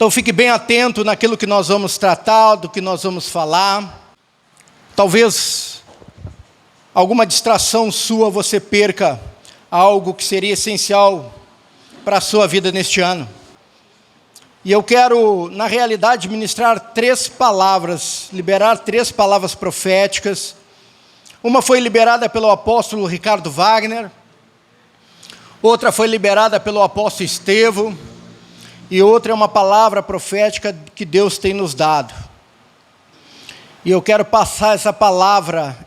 Então fique bem atento naquilo que nós vamos tratar, do que nós vamos falar. Talvez alguma distração sua você perca algo que seria essencial para a sua vida neste ano. E eu quero, na realidade, ministrar 3 palavras, liberar 3 palavras proféticas. Uma foi liberada pelo apóstolo Ricardo Wagner, outra foi liberada pelo apóstolo Estevão, e outra é uma palavra profética que Deus tem nos dado. E eu quero passar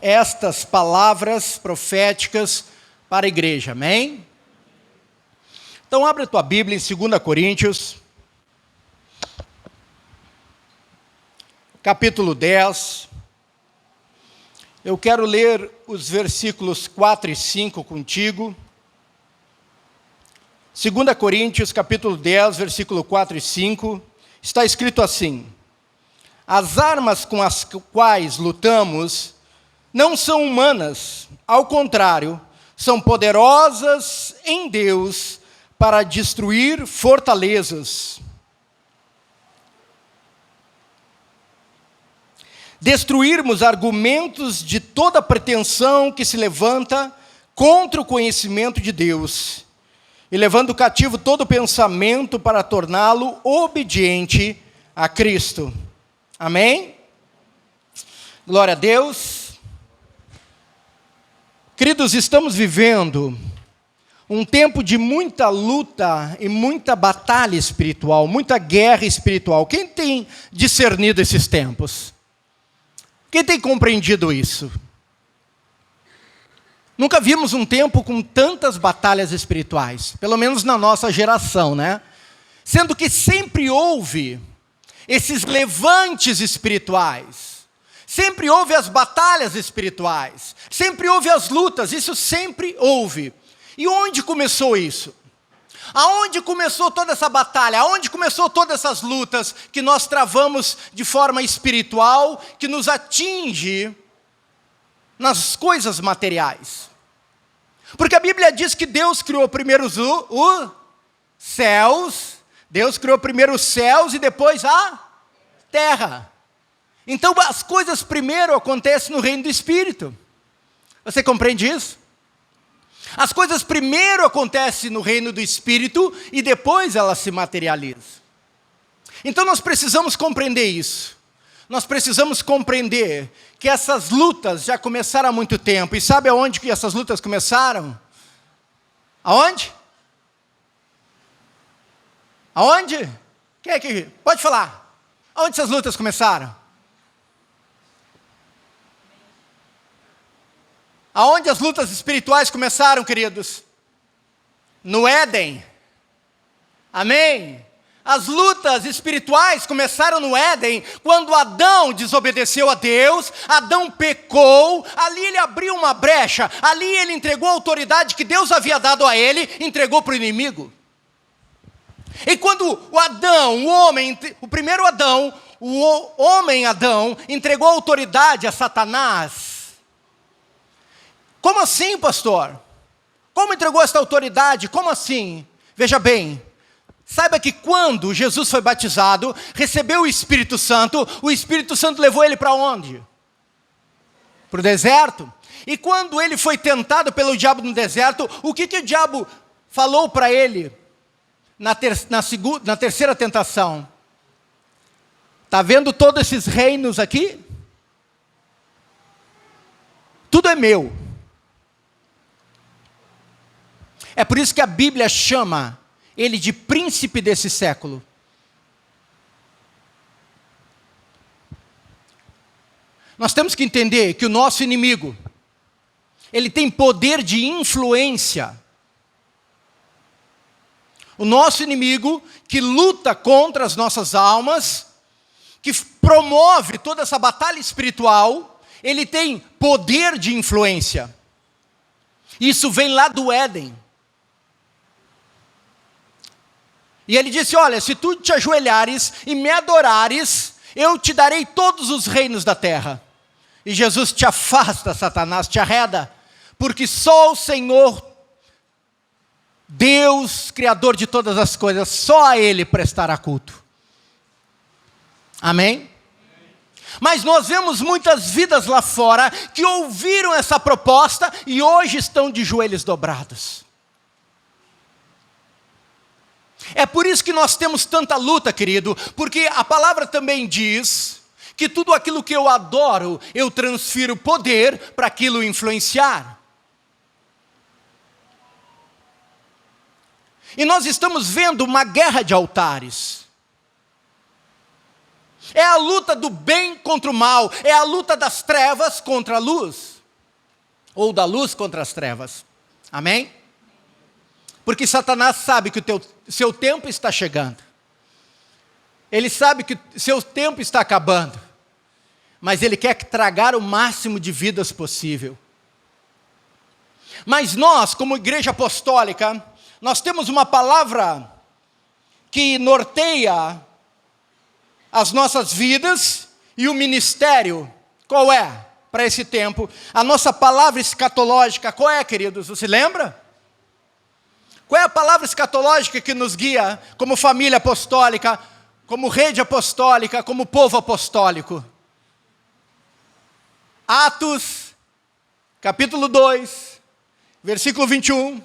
estas palavras proféticas para a igreja, amém? Então abre a tua Bíblia em 2 Coríntios, capítulo 10. Eu quero ler os versículos 4 e 5 contigo. 2 Coríntios, capítulo 10, versículo 4 e 5, está escrito assim: as armas com as quais lutamos não são humanas, ao contrário, são poderosas em Deus para destruir fortalezas. Destruirmos argumentos de toda pretensão que se levanta contra o conhecimento de Deus, e levando cativo todo pensamento para torná-lo obediente a Cristo. Amém? Glória a Deus. Queridos, estamos vivendo um tempo de muita luta e muita batalha espiritual, muita guerra espiritual. Quem tem discernido esses tempos? Quem tem compreendido isso? Nunca vimos um tempo com tantas batalhas espirituais, pelo menos na nossa geração, né? Sendo que sempre houve esses levantes espirituais, sempre houve as batalhas espirituais, sempre houve as lutas, isso sempre houve. E onde começou isso? Aonde começou toda essa batalha? Aonde começou todas essas lutas que nós travamos de forma espiritual, que nos atinge nas coisas materiais? Porque a Bíblia diz que Deus criou primeiro os céus, Deus criou primeiro os céus e depois a terra. Então as coisas primeiro acontecem no reino do Espírito. Você compreende isso? As coisas primeiro acontecem no reino do Espírito e depois elas se materializam. Então nós precisamos compreender isso. Nós precisamos compreender que essas lutas já começaram há muito tempo. E sabe aonde que essas lutas começaram? Aonde? Aonde? Quem é que pode falar? Aonde essas lutas começaram? Aonde as lutas espirituais começaram, queridos? No Éden. Amém? As lutas espirituais começaram no Éden, quando Adão desobedeceu a Deus, Adão pecou, ali ele abriu uma brecha, ali ele entregou a autoridade que Deus havia dado a ele, entregou para o inimigo. E quando o primeiro Adão, o homem Adão, entregou a autoridade a Satanás. Como assim, pastor? Como entregou esta autoridade? Como assim? Veja bem. Saiba que quando Jesus foi batizado, recebeu o Espírito Santo levou ele para onde? Para o deserto. E quando ele foi tentado pelo diabo no deserto, o que o diabo falou para ele na terceira tentação? Está vendo todos esses reinos aqui? Tudo é meu. É por isso que a Bíblia chama ele de príncipe desse século. Nós temos que entender que o nosso inimigo, ele tem poder de influência. O nosso inimigo, que luta contra as nossas almas, que promove toda essa batalha espiritual, ele tem poder de influência. Isso vem lá do Éden. E ele disse, olha, se tu te ajoelhares e me adorares, eu te darei todos os reinos da terra. E Jesus te afasta, Satanás, te arreda, porque só o Senhor, Deus, Criador de todas as coisas, só a Ele prestará culto. Amém? Mas nós vemos muitas vidas lá fora que ouviram essa proposta e hoje estão de joelhos dobrados. É por isso que nós temos tanta luta, querido, porque a palavra também diz que tudo aquilo que eu adoro, eu transfiro poder para aquilo influenciar. E nós estamos vendo uma guerra de altares. É a luta do bem contra o mal, é a luta das trevas contra a luz, ou da luz contra as trevas. Amém? Porque Satanás sabe que seu tempo está chegando. Ele sabe que seu tempo está acabando. Mas ele quer tragar o máximo de vidas possível. Mas nós, como igreja apostólica, nós temos uma palavra que norteia as nossas vidas e o ministério. Qual é para esse tempo? A nossa palavra escatológica, qual é, queridos? Você lembra? Qual é a palavra escatológica que nos guia como família apostólica, como rede apostólica, como povo apostólico? Atos, capítulo 2, versículo 21.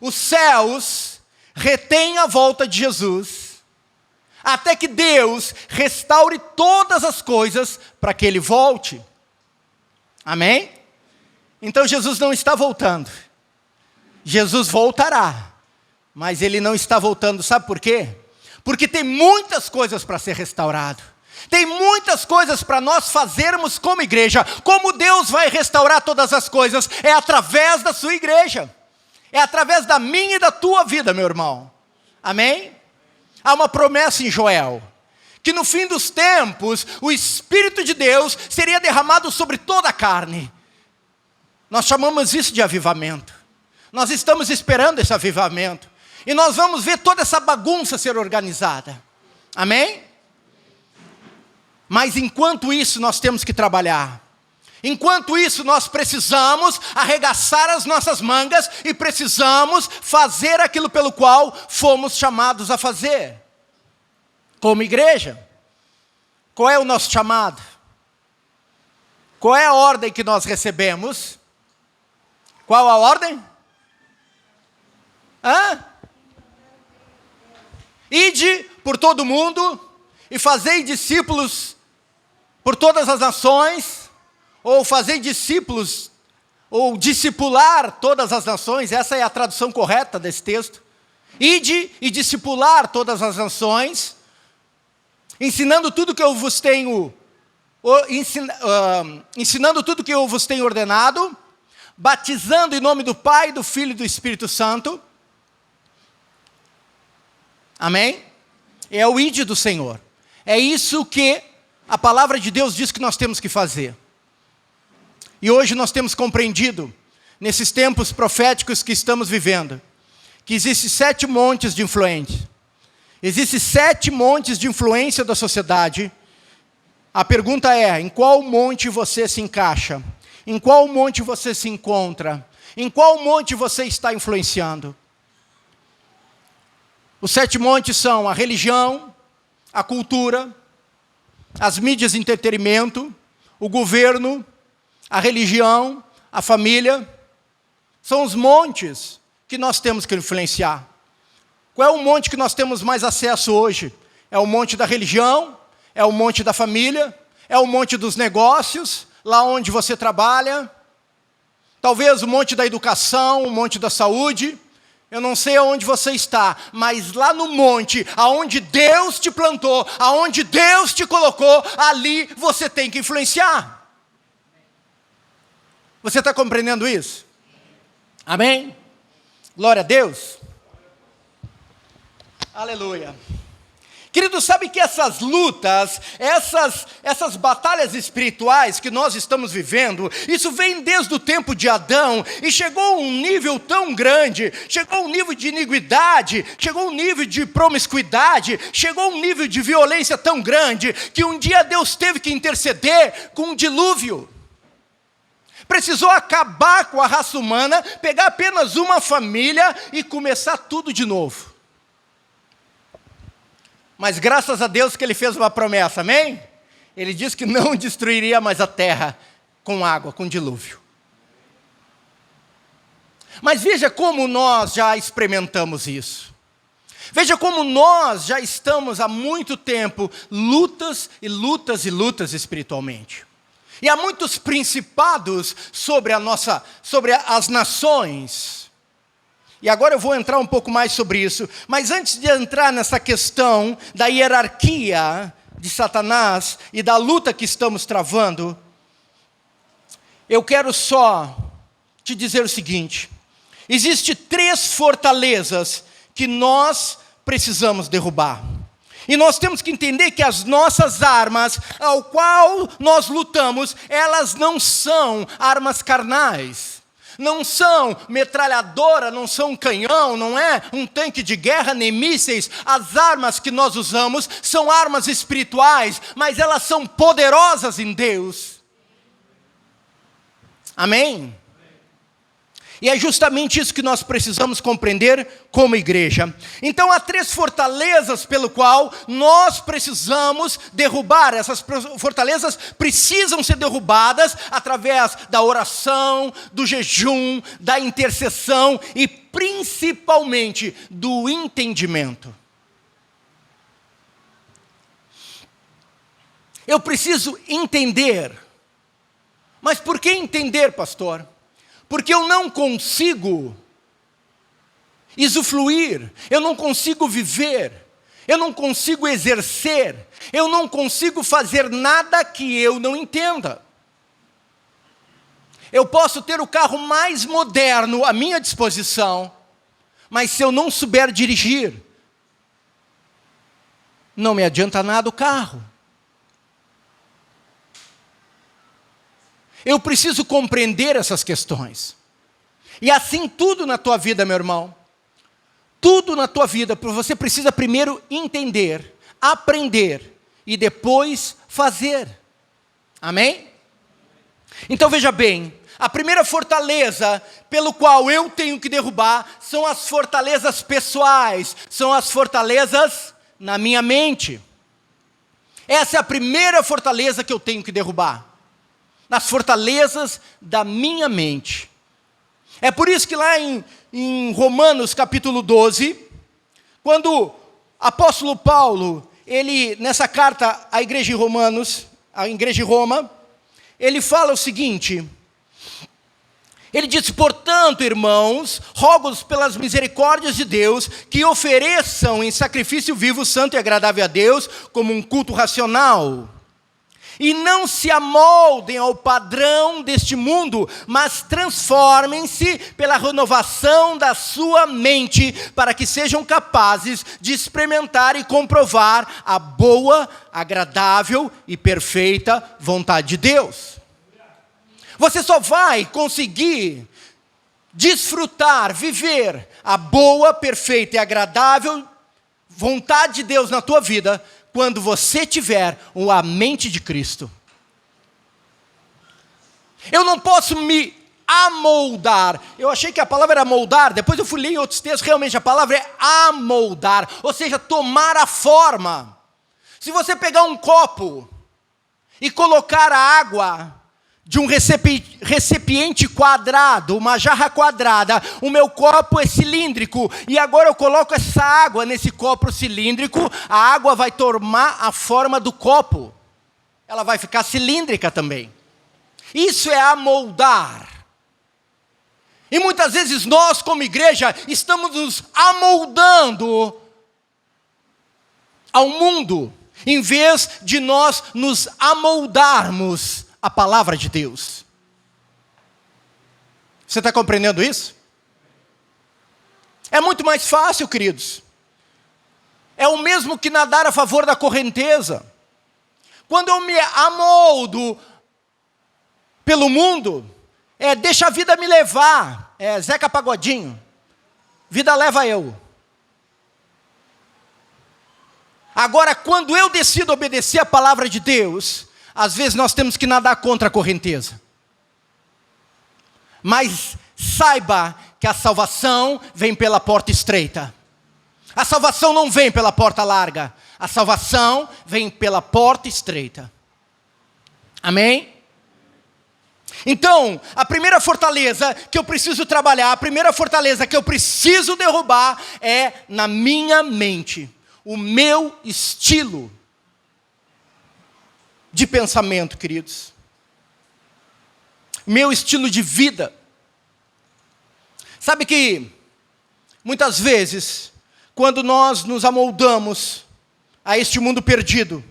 Os céus retêm a volta de Jesus, até que Deus restaure todas as coisas para que Ele volte. Amém? Então Jesus não está voltando. Jesus voltará, mas Ele não está voltando, sabe por quê? Porque tem muitas coisas para ser restaurado. Tem muitas coisas para nós fazermos como igreja. Como Deus vai restaurar todas as coisas? É através da sua igreja. É através da minha e da tua vida, meu irmão. Amém? Há uma promessa em Joel, que no fim dos tempos, o Espírito de Deus seria derramado sobre toda a carne. Nós chamamos isso de avivamento. Nós estamos esperando esse avivamento. E nós vamos ver toda essa bagunça ser organizada. Amém? Mas enquanto isso nós temos que trabalhar. Enquanto isso nós precisamos arregaçar as nossas mangas e precisamos fazer aquilo pelo qual fomos chamados a fazer. Como igreja. Qual é o nosso chamado? Qual é a ordem que nós recebemos? Qual a ordem? Ide por todo mundo e fazei discípulos por todas as nações, ou fazei discípulos, ou discipular todas as nações. Essa é a tradução correta desse texto. Ide e discipular todas as nações, ensinando tudo que eu vos tenho, ensinando tudo que eu vos tenho ordenado, batizando em nome do Pai, do Filho e do Espírito Santo. Amém? É o ide do Senhor. É isso que a palavra de Deus diz que nós temos que fazer. E hoje nós temos compreendido, nesses tempos proféticos que estamos vivendo, que existem 7 montes de influência. Existem 7 montes de influência da sociedade. A pergunta é, em qual monte você se encaixa? Em qual monte você se encontra? Em qual monte você está influenciando? Os 7 montes são a religião, a cultura, as mídias de entretenimento, o governo, a religião, a família. São os montes que nós temos que influenciar. Qual é o monte que nós temos mais acesso hoje? É o monte da religião? É o monte da família? É o monte dos negócios, lá onde você trabalha? Talvez o monte da educação, o monte da saúde? Eu não sei aonde você está, mas lá no monte, aonde Deus te plantou, aonde Deus te colocou, ali você tem que influenciar. Você está compreendendo isso? Amém? Glória a Deus. Aleluia. Querido, sabe que essas lutas, essas batalhas espirituais que nós estamos vivendo, isso vem desde o tempo de Adão e chegou a um nível tão grande, chegou a um nível de iniquidade, chegou a um nível de promiscuidade, chegou a um nível de violência tão grande, que um dia Deus teve que interceder com um dilúvio. Precisou acabar com a raça humana, pegar apenas uma família e começar tudo de novo. Mas graças a Deus que Ele fez uma promessa, amém? Ele disse que não destruiria mais a terra com água, com dilúvio. Mas veja como nós já experimentamos isso. Veja como nós já estamos há muito tempo lutas e lutas e lutas espiritualmente. E há muitos principados sobre as nações. E agora eu vou entrar um pouco mais sobre isso. Mas antes de entrar nessa questão da hierarquia de Satanás e da luta que estamos travando, eu quero só te dizer o seguinte: existem 3 fortalezas que nós precisamos derrubar. E nós temos que entender que as nossas armas, ao qual nós lutamos, elas não são armas carnais. Não são metralhadora, não são canhão, não é um tanque de guerra, nem mísseis. As armas que nós usamos são armas espirituais, mas elas são poderosas em Deus. Amém? E é justamente isso que nós precisamos compreender como igreja. Então há 3 fortalezas pelo qual nós precisamos derrubar. Essas fortalezas precisam ser derrubadas através da oração, do jejum, da intercessão e principalmente do entendimento. Eu preciso entender. Mas por que entender, pastor? Porque eu não consigo usufruir, eu não consigo viver, eu não consigo exercer, eu não consigo fazer nada que eu não entenda. Eu posso ter o carro mais moderno à minha disposição, mas se eu não souber dirigir, não me adianta nada o carro. Eu preciso compreender essas questões. E assim tudo na tua vida, meu irmão. Tudo na tua vida, você precisa primeiro entender, aprender e depois fazer. Amém? Então veja bem, a primeira fortaleza pelo qual eu tenho que derrubar são as fortalezas pessoais, são as fortalezas na minha mente. Essa é a primeira fortaleza que eu tenho que derrubar. Nas fortalezas da minha mente. É por isso que lá em Romanos capítulo 12, quando o apóstolo Paulo, ele nessa carta à igreja de Romanos, à igreja de Roma, ele fala o seguinte, ele diz: portanto, irmãos, rogo-vos pelas misericórdias de Deus, que ofereçam em sacrifício vivo, santo e agradável a Deus, como um culto racional. E não se amoldem ao padrão deste mundo, mas transformem-se pela renovação da sua mente, para que sejam capazes de experimentar e comprovar a boa, agradável e perfeita vontade de Deus. Você só vai conseguir desfrutar, viver a boa, perfeita e agradável vontade de Deus na tua vida, quando você tiver a mente de Cristo. Eu não posso me amoldar. Eu achei que a palavra era moldar, depois eu fui ler em outros textos, realmente a palavra é amoldar, ou seja, tomar a forma. Se você pegar um copo e colocar a água de um recipiente quadrado, uma jarra quadrada, o meu copo é cilíndrico, e agora eu coloco essa água nesse copo cilíndrico, a água vai tomar a forma do copo, ela vai ficar cilíndrica também. Isso é amoldar. E muitas vezes nós, como igreja, estamos nos amoldando ao mundo, em vez de nós nos amoldarmos a palavra de Deus. Você está compreendendo isso? É muito mais fácil, queridos. É o mesmo que nadar a favor da correnteza. Quando eu me amoldo pelo mundo, deixa a vida me levar. Zeca Pagodinho. Vida leva eu. Agora, quando eu decido obedecer a palavra de Deus, às vezes nós temos que nadar contra a correnteza. Mas saiba que a salvação vem pela porta estreita. A salvação não vem pela porta larga. A salvação vem pela porta estreita. Amém? Então, a primeira fortaleza que eu preciso trabalhar, a primeira fortaleza que eu preciso derrubar é na minha mente, o meu estilo de pensamento, queridos. Meu estilo de vida. Sabe que, muitas vezes, quando nós nos amoldamos a este mundo perdido,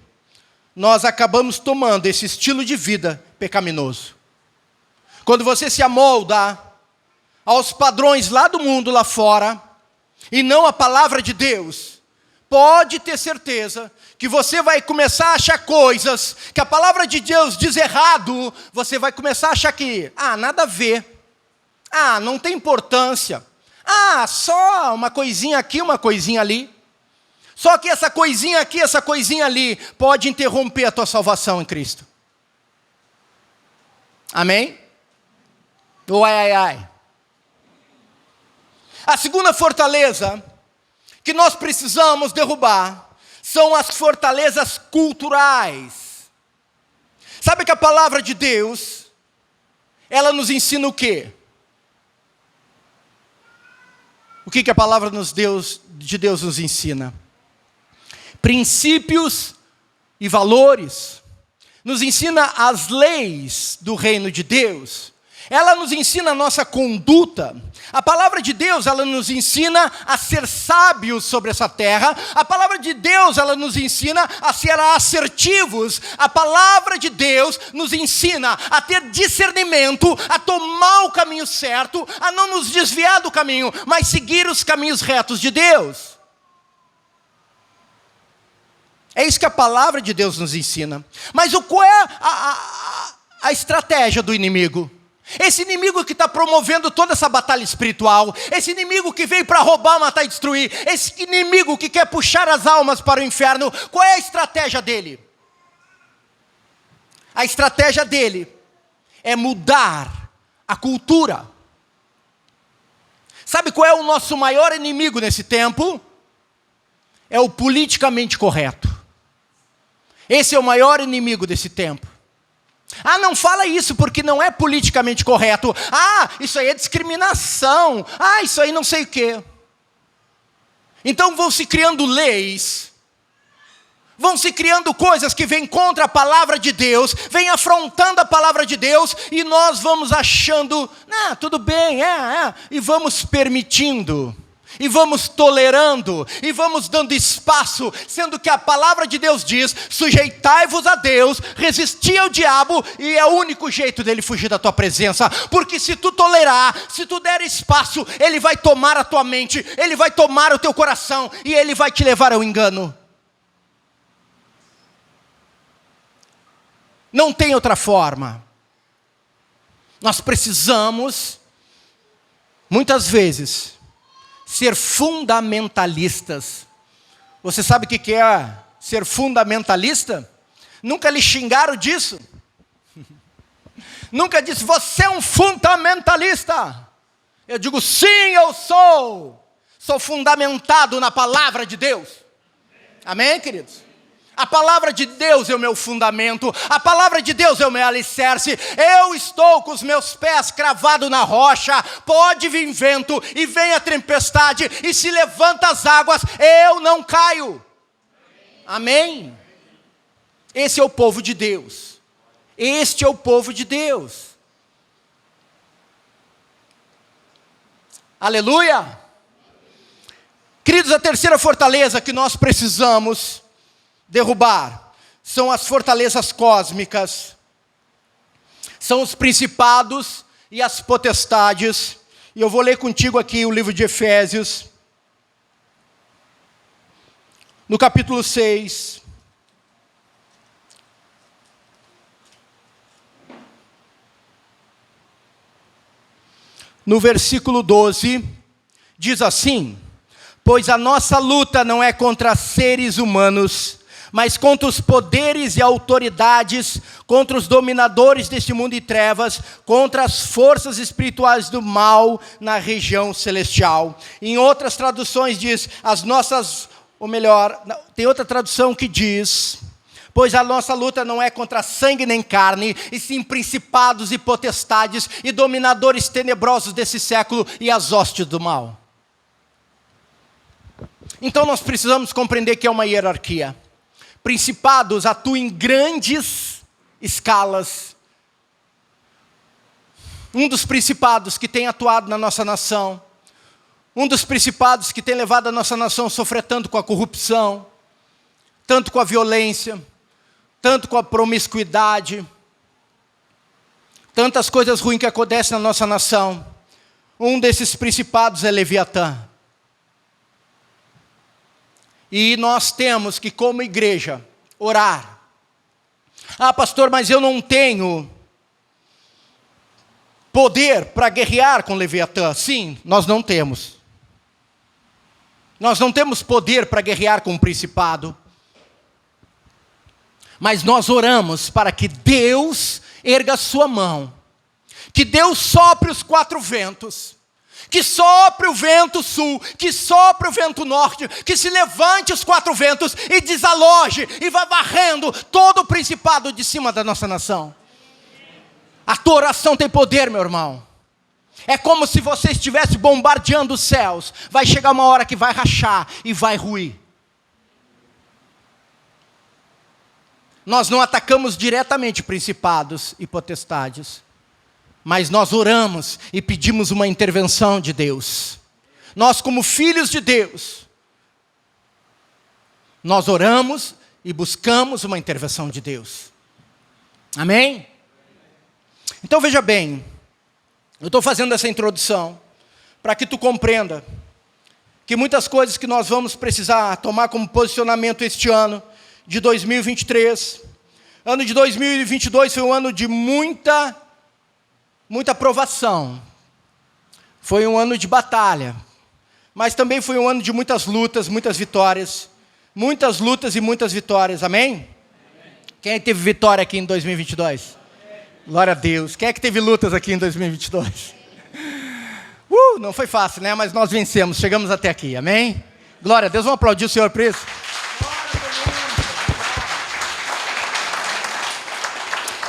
nós acabamos tomando esse estilo de vida pecaminoso. Quando você se amolda aos padrões lá do mundo, lá fora, e não a palavra de Deus, pode ter certeza que você vai começar a achar coisas que a palavra de Deus diz errado, você vai começar a achar que, nada a ver, não tem importância, só uma coisinha aqui, uma coisinha ali. Só que essa coisinha aqui, essa coisinha ali, pode interromper a tua salvação em Cristo. Amém? Ai. A segunda fortaleza que nós precisamos derrubar são as fortalezas culturais. Sabe que a palavra de Deus, ela nos ensina o quê? O que a palavra de Deus nos ensina? Princípios e valores. Nos ensina as leis do reino de Deus. Ela nos ensina a nossa conduta. A palavra de Deus, ela nos ensina a ser sábios sobre essa terra. A palavra de Deus, ela nos ensina a ser assertivos. A palavra de Deus nos ensina a ter discernimento, a tomar o caminho certo, a não nos desviar do caminho, mas seguir os caminhos retos de Deus. É isso que a palavra de Deus nos ensina. Mas qual é a estratégia do inimigo? Esse inimigo que está promovendo toda essa batalha espiritual, esse inimigo que veio para roubar, matar e destruir, esse inimigo que quer puxar as almas para o inferno, qual é a estratégia dele? A estratégia dele é mudar a cultura. Sabe qual é o nosso maior inimigo nesse tempo? É o politicamente correto. Esse é o maior inimigo desse tempo. Não fala isso porque não é politicamente correto. Isso aí é discriminação. Isso aí não sei o quê. Então vão se criando leis, vão se criando coisas que vêm contra a palavra de Deus, vêm afrontando a palavra de Deus, e nós vamos achando, tudo bem, e vamos permitindo. E vamos tolerando, e vamos dando espaço, sendo que a palavra de Deus diz, sujeitai-vos a Deus, resisti ao diabo, e é o único jeito dele fugir da tua presença, porque se tu tolerar, se tu der espaço, ele vai tomar a tua mente, ele vai tomar o teu coração, e ele vai te levar ao engano. Não tem outra forma. Nós precisamos, muitas vezes, ser fundamentalistas. Você sabe o que é ser fundamentalista? Nunca lhe xingaram disso? Nunca disse, você é um fundamentalista? Eu digo, sim, eu sou. Sou fundamentado na palavra de Deus. Amém, queridos? A palavra de Deus é o meu fundamento, a palavra de Deus é o meu alicerce, eu estou com os meus pés cravados na rocha, pode vir vento e vem a tempestade e se levanta as águas, eu não caio. Amém? Esse é o povo de Deus, este é o povo de Deus. Aleluia! Queridos, a terceira fortaleza que nós precisamos derrubar são as fortalezas cósmicas, são os principados e as potestades. E eu vou ler contigo aqui o livro de Efésios, no capítulo 6. No versículo 12, diz assim: pois a nossa luta não é contra seres humanos, mas contra os poderes e autoridades, contra os dominadores deste mundo de trevas, contra as forças espirituais do mal na região celestial. Em outras traduções diz, tem outra tradução que diz, pois a nossa luta não é contra sangue nem carne, e sim principados e potestades e dominadores tenebrosos desse século e as hostes do mal. Então nós precisamos compreender que é uma hierarquia. Principados atuam em grandes escalas. Um dos principados que tem atuado na nossa nação, um dos principados que tem levado a nossa nação a sofrer tanto com a corrupção, tanto com a violência, tanto com a promiscuidade, tantas coisas ruins que acontecem na nossa nação. Um desses principados é Leviatã. E nós temos que, como igreja, orar. Ah, pastor, mas eu não tenho poder para guerrear com Leviatã. Sim, nós não temos. Nós não temos poder para guerrear com o principado. Mas nós oramos para que Deus erga a sua mão. Que Deus sopre os 4 ventos. Que sopre o vento sul, que sopre o vento norte, que se levante os 4 ventos e desaloje e vá varrendo todo o principado de cima da nossa nação. A tua oração tem poder, meu irmão. É como se você estivesse bombardeando os céus. Vai chegar uma hora que vai rachar e vai ruir. Nós não atacamos diretamente principados e potestades, mas nós oramos e pedimos uma intervenção de Deus. Nós, como filhos de Deus, nós oramos e buscamos uma intervenção de Deus. Amém? Então veja bem, eu estou fazendo essa introdução para que tu compreenda que muitas coisas que nós vamos precisar tomar como posicionamento este ano de 2023, ano de 2022 foi um ano de muita provação, foi um ano de batalha, mas também foi um ano de muitas lutas, muitas vitórias, muitas lutas e muitas vitórias, amém? Amém. Quem teve vitória aqui em 2022? Amém. Glória a Deus. Quem é que teve lutas aqui em 2022? Não foi fácil, né? Mas nós vencemos, chegamos até aqui, amém? Glória a Deus, vamos aplaudir o Senhor por isso?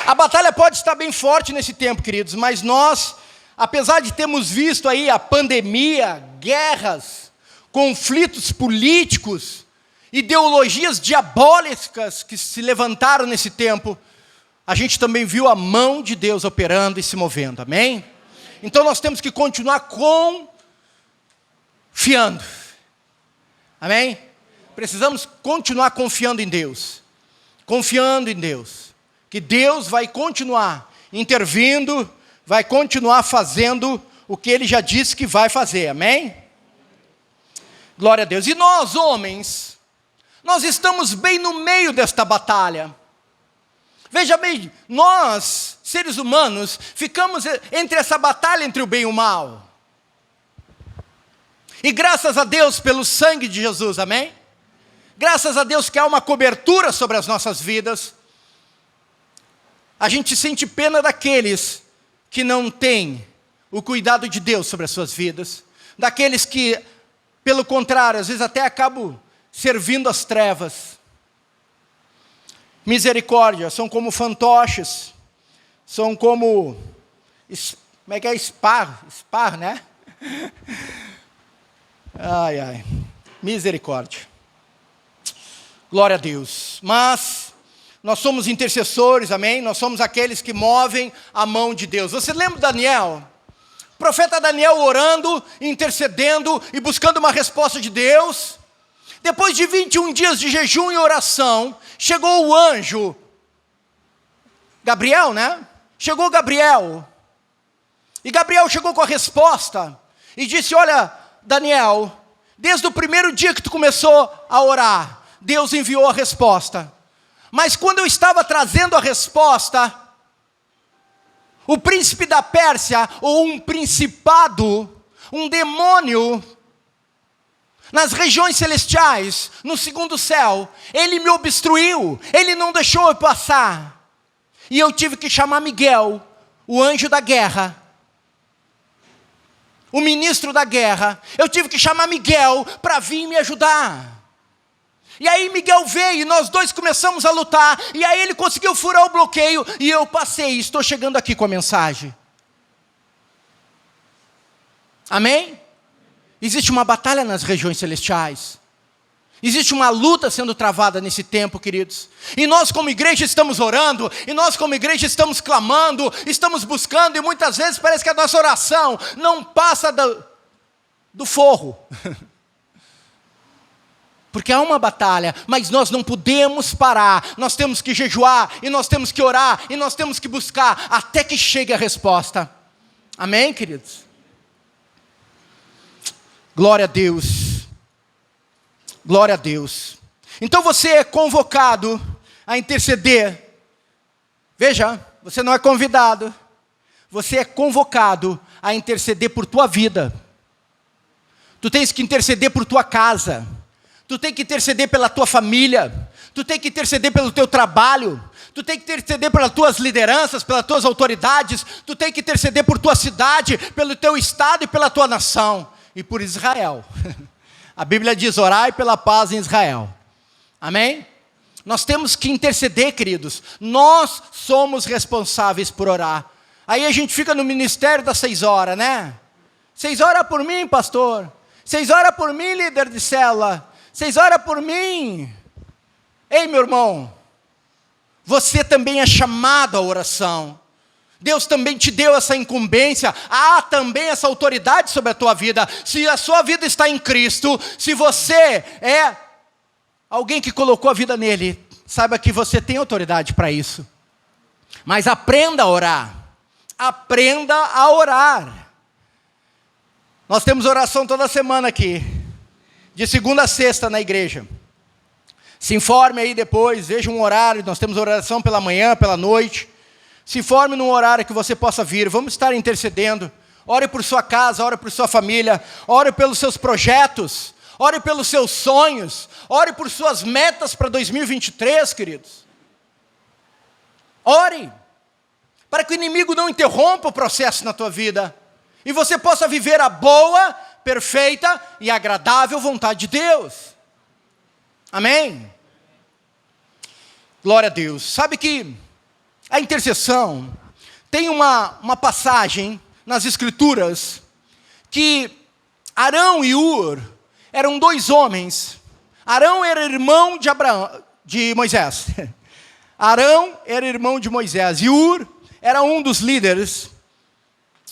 A batalha pode estar bem forte nesse tempo, queridos, mas nós, apesar de termos visto aí a pandemia, guerras, conflitos políticos, ideologias diabólicas que se levantaram nesse tempo, a gente também viu a mão de Deus operando e se movendo, amém? Então nós temos que continuar confiando, amém? Precisamos continuar confiando em Deus, que Deus vai continuar intervindo, vai continuar fazendo o que Ele já disse que vai fazer, amém? Glória a Deus. E nós, homens, nós estamos bem no meio desta batalha. Veja bem, nós, seres humanos, ficamos entre essa batalha entre o bem e o mal. E graças a Deus pelo sangue de Jesus, amém? Graças a Deus que há uma cobertura sobre as nossas vidas. A gente sente pena daqueles que não têm o cuidado de Deus sobre as suas vidas. Daqueles que, pelo contrário, às vezes até acabam servindo as trevas. Misericórdia, são como fantoches. São como... Como é que é? Spar, né? Ai, ai. Misericórdia. Glória a Deus. Mas... nós somos intercessores, amém? Nós somos aqueles que movem a mão de Deus. Você lembra Daniel? O profeta Daniel orando, intercedendo e buscando uma resposta de Deus. Depois de 21 dias de jejum e oração, chegou o anjo, Gabriel, né? Chegou Gabriel. E Gabriel chegou com a resposta e disse, olha, Daniel, desde o primeiro dia que tu começou a orar, Deus enviou a resposta. Mas quando eu estava trazendo a resposta, o príncipe da Pérsia, ou um principado, um demônio, nas regiões celestiais, no segundo céu, ele me obstruiu, ele não deixou eu passar. E eu tive que chamar Miguel, o anjo da guerra, o ministro da guerra. Eu tive que chamar Miguel para vir me ajudar. E aí Miguel veio e nós dois começamos a lutar. E aí ele conseguiu furar o bloqueio e eu passei. Estou chegando aqui com a mensagem. Amém? Existe uma batalha nas regiões celestiais. Existe uma luta sendo travada nesse tempo, queridos. E nós como igreja estamos orando, e nós como igreja estamos clamando, estamos buscando, e muitas vezes parece que a nossa oração não passa do forro. Porque há uma batalha, mas nós não podemos parar. Nós temos que jejuar, e nós temos que orar, e nós temos que buscar, até que chegue a resposta. Amém, queridos? Glória a Deus. Glória a Deus. Então você é convocado a interceder. Veja, você não é convidado. Você é convocado a interceder por tua vida. Tu tens que interceder por tua casa. Tu tem que interceder pela tua família. Tu tem que interceder pelo teu trabalho. Tu tem que interceder pelas tuas lideranças, pelas tuas autoridades. Tu tem que interceder por tua cidade, pelo teu estado e pela tua nação. E por Israel. A Bíblia diz, orai pela paz em Israel. Amém? Nós temos que interceder, queridos. Nós somos responsáveis por orar. Aí a gente fica no ministério das 6 horas, né? 6 horas por mim, pastor. 6 horas por mim, líder de célula. 6 horas por mim. Ei, meu irmão. Você também é chamado à oração. Deus também te deu essa incumbência, há também essa autoridade sobre a tua vida. Se a sua vida está em Cristo, se você é alguém que colocou a vida nele, saiba que você tem autoridade para isso. Mas aprenda a orar, aprenda a orar. Nós temos oração toda semana aqui, de segunda a sexta na igreja. Se informe aí depois, veja um horário, nós temos oração pela manhã, pela noite. Se informe num horário que você possa vir, vamos estar intercedendo. Ore por sua casa, ore por sua família, ore pelos seus projetos, ore pelos seus sonhos, ore por suas metas para 2023, queridos. Ore, para que o inimigo não interrompa o processo na tua vida, e você possa viver a boa, perfeita e agradável vontade de Deus. Amém? Glória a Deus. Sabe que a intercessão tem uma passagem nas Escrituras que Arão e Ur eram 2 homens. Arão era irmão de Moisés. Arão era irmão de Moisés. E Ur era um dos líderes,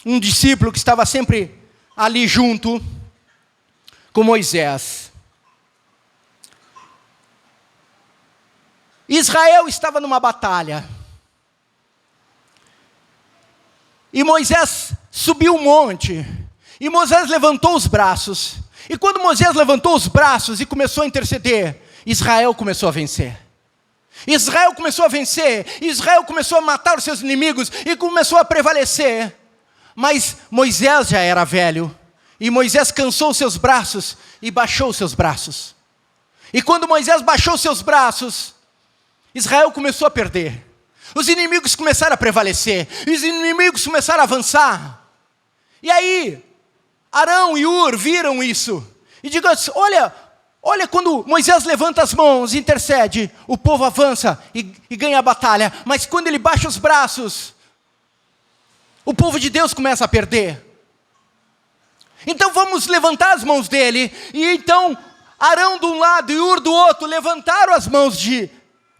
um discípulo que estava sempre ali junto com Moisés. Israel estava numa batalha. E Moisés subiu um monte, e Moisés levantou os braços, e quando Moisés levantou os braços e começou a interceder, Israel começou a vencer. Israel começou a vencer, Israel começou a matar os seus inimigos, e começou a prevalecer. Mas Moisés já era velho, e Moisés cansou os seus braços, e baixou os seus braços. E quando Moisés baixou os seus braços, Israel começou a perder. Os inimigos começaram a prevalecer. Os inimigos começaram a avançar. E aí, Arão e Ur viram isso. E digam assim, olha quando Moisés levanta as mãos e intercede, o povo avança e ganha a batalha. Mas quando ele baixa os braços, o povo de Deus começa a perder. Então vamos levantar as mãos dele. E então, Arão de um lado e Ur do outro levantaram as mãos de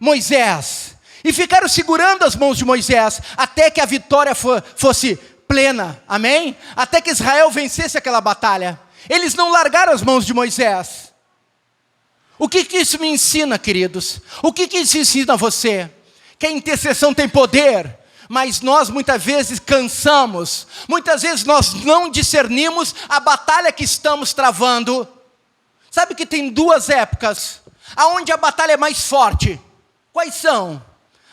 Moisés. E ficaram segurando as mãos de Moisés, até que a vitória fosse plena, amém? Até que Israel vencesse aquela batalha. Eles não largaram as mãos de Moisés. O que isso me ensina, queridos? O que isso ensina a você? Que a intercessão tem poder, mas nós muitas vezes cansamos. Muitas vezes nós não discernimos a batalha que estamos travando. Sabe que tem 2 épocas, aonde a batalha é mais forte. Quais são?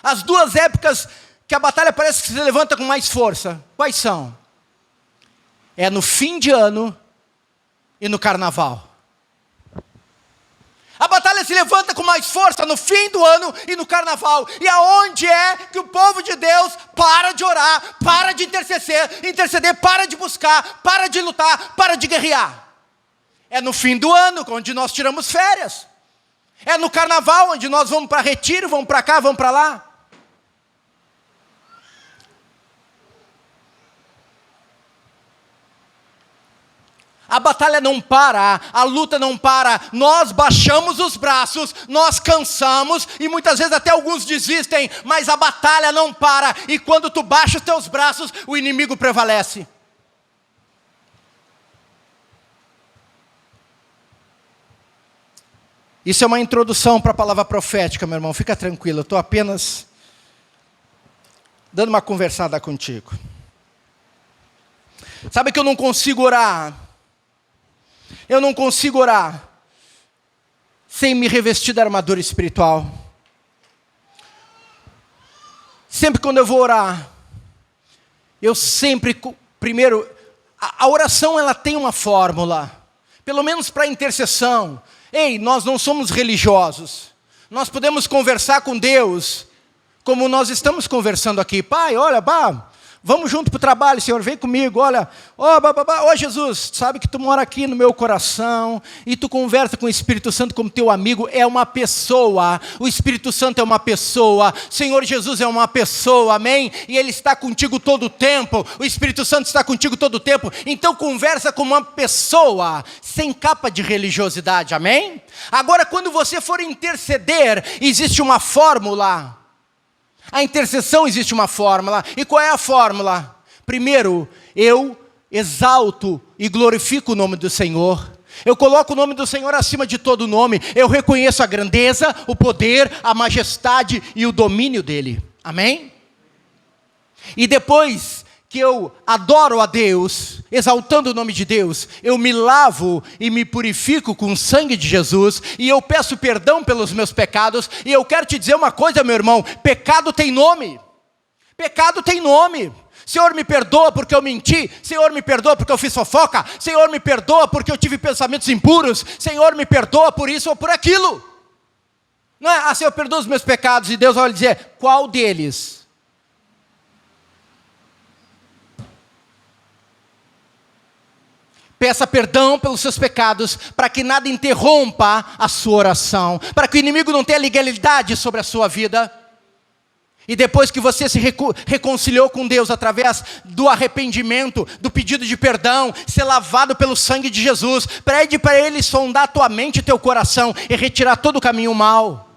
As 2 épocas que a batalha parece que se levanta com mais força. Quais são? É no fim de ano e no carnaval. batalha se levanta com mais força no fim do ano e no carnaval. E aonde é que o povo de Deus para de orar, para de interceder, para de buscar, para de lutar, para de guerrear? É no fim do ano, onde nós tiramos férias. É no carnaval, onde nós vamos para retiro, vamos para cá, vamos para lá. A batalha não para, a luta não para, nós baixamos os braços, nós cansamos e muitas vezes até alguns desistem, mas a batalha não para, e quando tu baixa os teus braços, o inimigo prevalece. Isso é uma introdução para a palavra profética, meu irmão, fica tranquilo, eu estou apenas dando uma conversada contigo. Sabe que eu não consigo orar? Eu não consigo orar sem me revestir da armadura espiritual. Sempre quando eu vou orar, eu sempre, primeiro, a oração ela tem uma fórmula, pelo menos para intercessão. Ei, nós não somos religiosos, nós podemos conversar com Deus, como nós estamos conversando aqui. Pai, olha, vamos junto para o trabalho, Senhor, vem comigo, olha, Jesus, sabe que tu mora aqui no meu coração, e tu conversa com o Espírito Santo como teu amigo, é uma pessoa, o Espírito Santo é uma pessoa, Senhor Jesus é uma pessoa, amém? E Ele está contigo todo o tempo, o Espírito Santo está contigo todo o tempo, então conversa com uma pessoa, sem capa de religiosidade, amém? Agora, quando você for interceder, existe uma fórmula. A intercessão existe uma fórmula. E qual é a fórmula? Primeiro, eu exalto e glorifico o nome do Senhor. Eu coloco o nome do Senhor acima de todo nome. Eu reconheço a grandeza, o poder, a majestade e o domínio dEle. Amém? E depois que eu adoro a Deus, exaltando o nome de Deus, eu me lavo e me purifico com o sangue de Jesus, e eu peço perdão pelos meus pecados, e eu quero te dizer uma coisa, meu irmão, pecado tem nome, pecado tem nome. Senhor, me perdoa porque eu menti, Senhor, me perdoa porque eu fiz fofoca, Senhor, me perdoa porque eu tive pensamentos impuros, Senhor, me perdoa por isso ou por aquilo. Não é, Senhor, perdoa os meus pecados, e Deus vai dizer, qual deles? Peça perdão pelos seus pecados, para que nada interrompa a sua oração, para que o inimigo não tenha legalidade sobre a sua vida. E depois que você se reconciliou com Deus através do arrependimento, do pedido de perdão, ser lavado pelo sangue de Jesus, pede para Ele sondar tua mente e teu coração e retirar todo o caminho mau.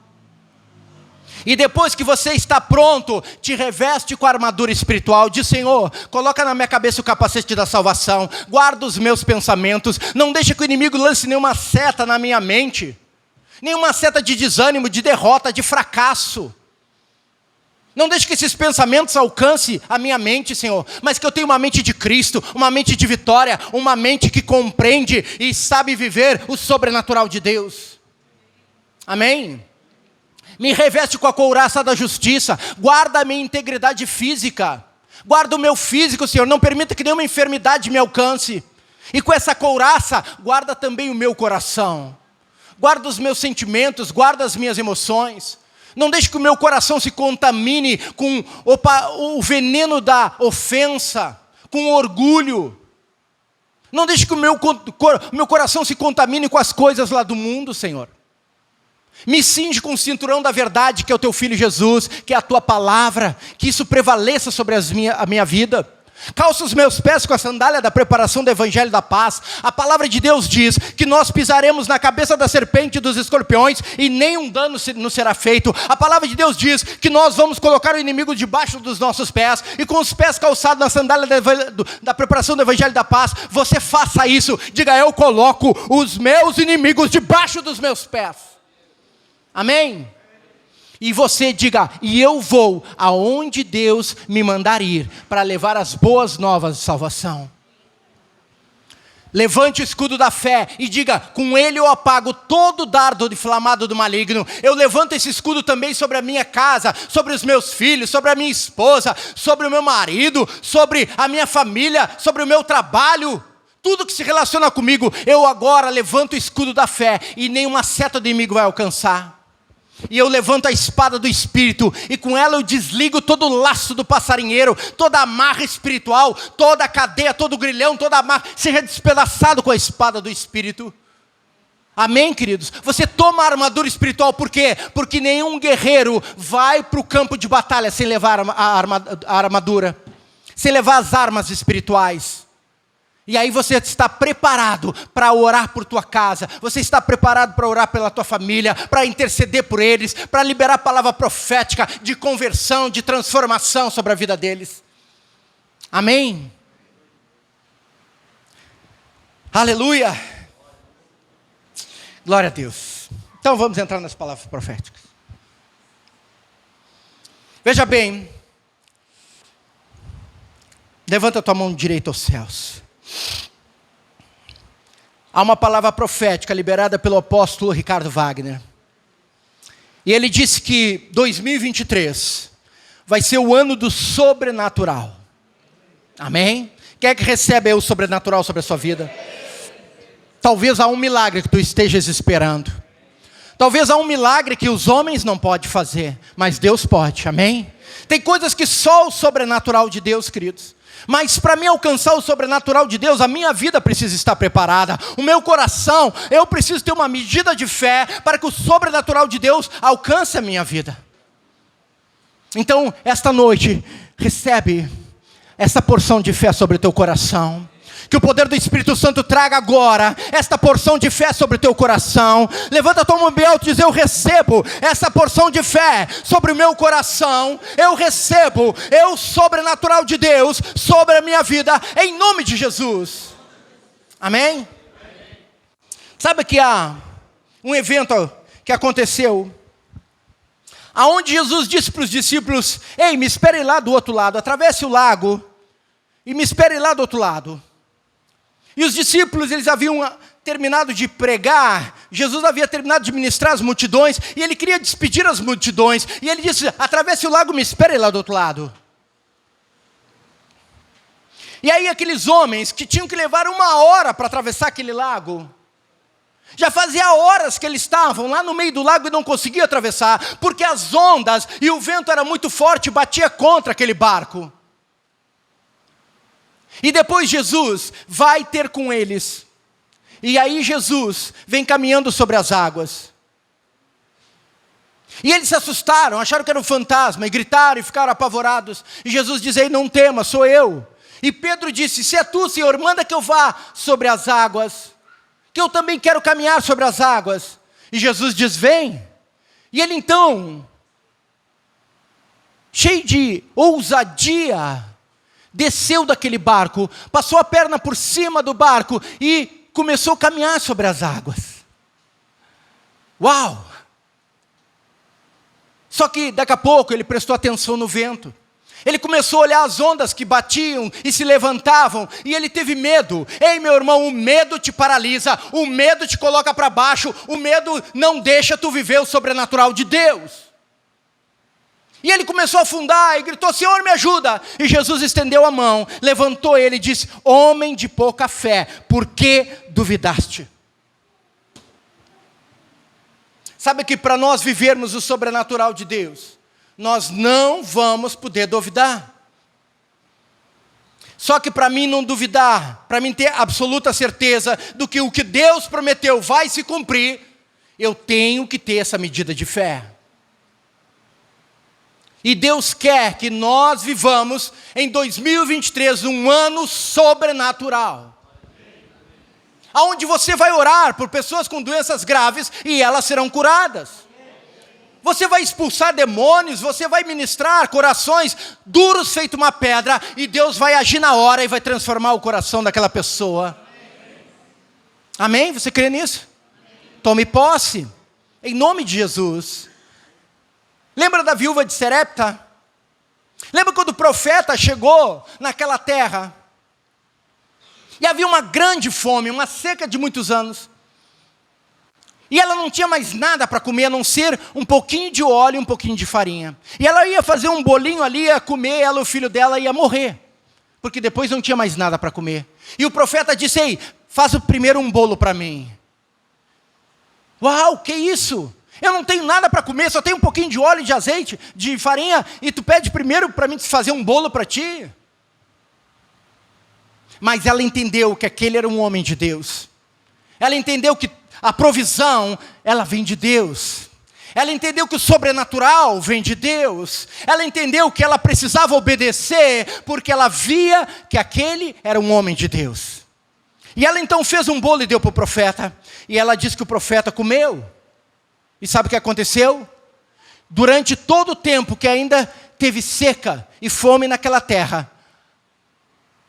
E depois que você está pronto, te reveste com a armadura espiritual. Diz, Senhor, coloca na minha cabeça o capacete da salvação. Guarda os meus pensamentos. Não deixa que o inimigo lance nenhuma seta na minha mente. Nenhuma seta de desânimo, de derrota, de fracasso. Não deixe que esses pensamentos alcancem a minha mente, Senhor. Mas que eu tenha uma mente de Cristo, uma mente de vitória, uma mente que compreende e sabe viver o sobrenatural de Deus. Amém? Me reveste com a couraça da justiça, guarda a minha integridade física, guarda o meu físico, Senhor, não permita que nenhuma enfermidade me alcance, e com essa couraça, guarda também o meu coração, guarda os meus sentimentos, guarda as minhas emoções, não deixe que o meu coração se contamine com o veneno da ofensa, com o orgulho, não deixe que o meu coração se contamine com as coisas lá do mundo, Senhor. Me cinge com o cinturão da verdade, que é o teu Filho Jesus, que é a tua palavra, que isso prevaleça sobre a minha vida. Calça os meus pés com a sandália da preparação do Evangelho da paz. A palavra de Deus diz que nós pisaremos na cabeça da serpente e dos escorpiões e nenhum dano nos será feito. A palavra de Deus diz que nós vamos colocar o inimigo debaixo dos nossos pés, e com os pés calçados na sandália da preparação do Evangelho da paz, você faça isso. Diga, eu coloco os meus inimigos debaixo dos meus pés. Amém? E você diga, e eu vou aonde Deus me mandar ir, para levar as boas novas de salvação. Levante o escudo da fé e diga, com ele eu apago todo o dardo inflamado do maligno. Eu levanto esse escudo também sobre a minha casa, sobre os meus filhos, sobre a minha esposa, sobre o meu marido, sobre a minha família, sobre o meu trabalho. tudo que se relaciona comigo, eu agora levanto o escudo da fé, e nenhuma seta do inimigo vai alcançar. E eu levanto a espada do Espírito, e com ela eu desligo todo o laço do passarinheiro, toda a amarra espiritual, toda a cadeia, todo o grilhão, toda a amarra, seja despedaçado com a espada do Espírito. Amém, queridos? Você toma a armadura espiritual, por quê? Porque nenhum guerreiro vai para o campo de batalha sem levar a armadura, sem levar as armas espirituais. E aí você está preparado para orar por tua casa, você está preparado para orar pela tua família, para interceder por eles, para liberar a palavra profética de conversão, de transformação sobre a vida deles. Amém? Aleluia! Glória a Deus. Então vamos entrar nas palavras proféticas. Veja bem, levanta a tua mão direita aos céus. Há uma palavra profética liberada pelo apóstolo Ricardo Wagner. E ele disse que 2023 vai ser o ano do sobrenatural. Amém? Quem é que recebe o sobrenatural sobre a sua vida? Talvez há um milagre que tu estejas esperando. Talvez há um milagre que os homens não podem fazer, mas Deus pode, amém? Tem coisas que só o sobrenatural de Deus, queridos. Mas para mim alcançar o sobrenatural de Deus, a minha vida precisa estar preparada. O meu coração, eu preciso ter uma medida de fé para que o sobrenatural de Deus alcance a minha vida. Então, esta noite, recebe essa porção de fé sobre o teu coração. Que o poder do Espírito Santo traga agora esta porção de fé sobre o teu coração. Levanta a tua mão bem alto e diz: eu recebo essa porção de fé sobre o meu coração. Eu recebo o sobrenatural de Deus sobre a minha vida, em nome de Jesus. Amém? Sabe que há um evento que aconteceu, aonde Jesus disse para os discípulos: ei, me esperem lá do outro lado, atravesse o lago e me esperem lá do outro lado. E os discípulos, eles haviam terminado de pregar, Jesus havia terminado de ministrar as multidões, e ele queria despedir as multidões, e ele disse: atravesse o lago, me espere lá do outro lado. E aí aqueles homens que tinham que levar 1 hora para atravessar aquele lago, já fazia horas que eles estavam lá no meio do lago e não conseguiam atravessar, porque as ondas e o vento era muito forte, batia contra aquele barco. E depois Jesus vai ter com eles. E aí Jesus vem caminhando sobre as águas. E eles se assustaram, acharam que era um fantasma, e gritaram e ficaram apavorados. E Jesus diz: ei, não tema, sou eu. E Pedro disse: se é tu, Senhor, manda que eu vá sobre as águas, que eu também quero caminhar sobre as águas. E Jesus diz: vem. E ele então, cheio de ousadia, desceu daquele barco, passou a perna por cima do barco e começou a caminhar sobre as águas. Uau! Só que daqui a pouco ele prestou atenção no vento. Ele começou a olhar as ondas que batiam e se levantavam, e ele teve medo. Ei, meu irmão, o medo te paralisa, o medo te coloca para baixo, o medo não deixa tu viver o sobrenatural de Deus. E ele começou a afundar e gritou: Senhor, me ajuda. E Jesus estendeu a mão, levantou ele e disse: homem de pouca fé, por que duvidaste? Sabe que para nós vivermos o sobrenatural de Deus, nós não vamos poder duvidar. Só que para mim não duvidar, para mim ter absoluta certeza do que o que Deus prometeu vai se cumprir, eu tenho que ter essa medida de fé. E Deus quer que nós vivamos em 2023 um ano sobrenatural. Onde você vai orar por pessoas com doenças graves e elas serão curadas. Você vai expulsar demônios, você vai ministrar corações duros feito uma pedra, e Deus vai agir na hora e vai transformar o coração daquela pessoa. Amém? Você crê nisso? Tome posse, em nome de Jesus. Lembra da viúva de Serepta? Lembra quando o profeta chegou naquela terra? E havia uma grande fome, uma seca de muitos anos. E ela não tinha mais nada para comer, a não ser um pouquinho de óleo e um pouquinho de farinha. E ela ia fazer um bolinho ali, ia comer, ela e o filho dela ia morrer. Porque depois não tinha mais nada para comer. E o profeta disse: ei, faz primeiro um bolo para mim. Uau, que isso? Eu não tenho nada para comer, só tenho um pouquinho de óleo, de azeite, de farinha, e tu pede primeiro para mim fazer um bolo para ti? Mas ela entendeu que aquele era um homem de Deus. Ela entendeu que a provisão, ela vem de Deus. Ela entendeu que o sobrenatural vem de Deus. Ela entendeu que ela precisava obedecer, porque ela via que aquele era um homem de Deus. E ela então fez um bolo e deu para o profeta. E ela disse que o profeta comeu. E sabe o que aconteceu? Durante todo o tempo que ainda teve seca e fome naquela terra,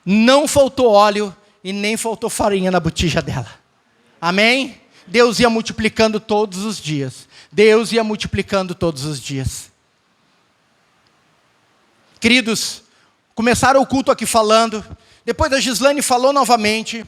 não faltou óleo e nem faltou farinha na botija dela. Amém? Deus ia multiplicando todos os dias. Deus ia multiplicando todos os dias. Queridos, começaram o culto aqui falando. Depois a Gislane falou novamente.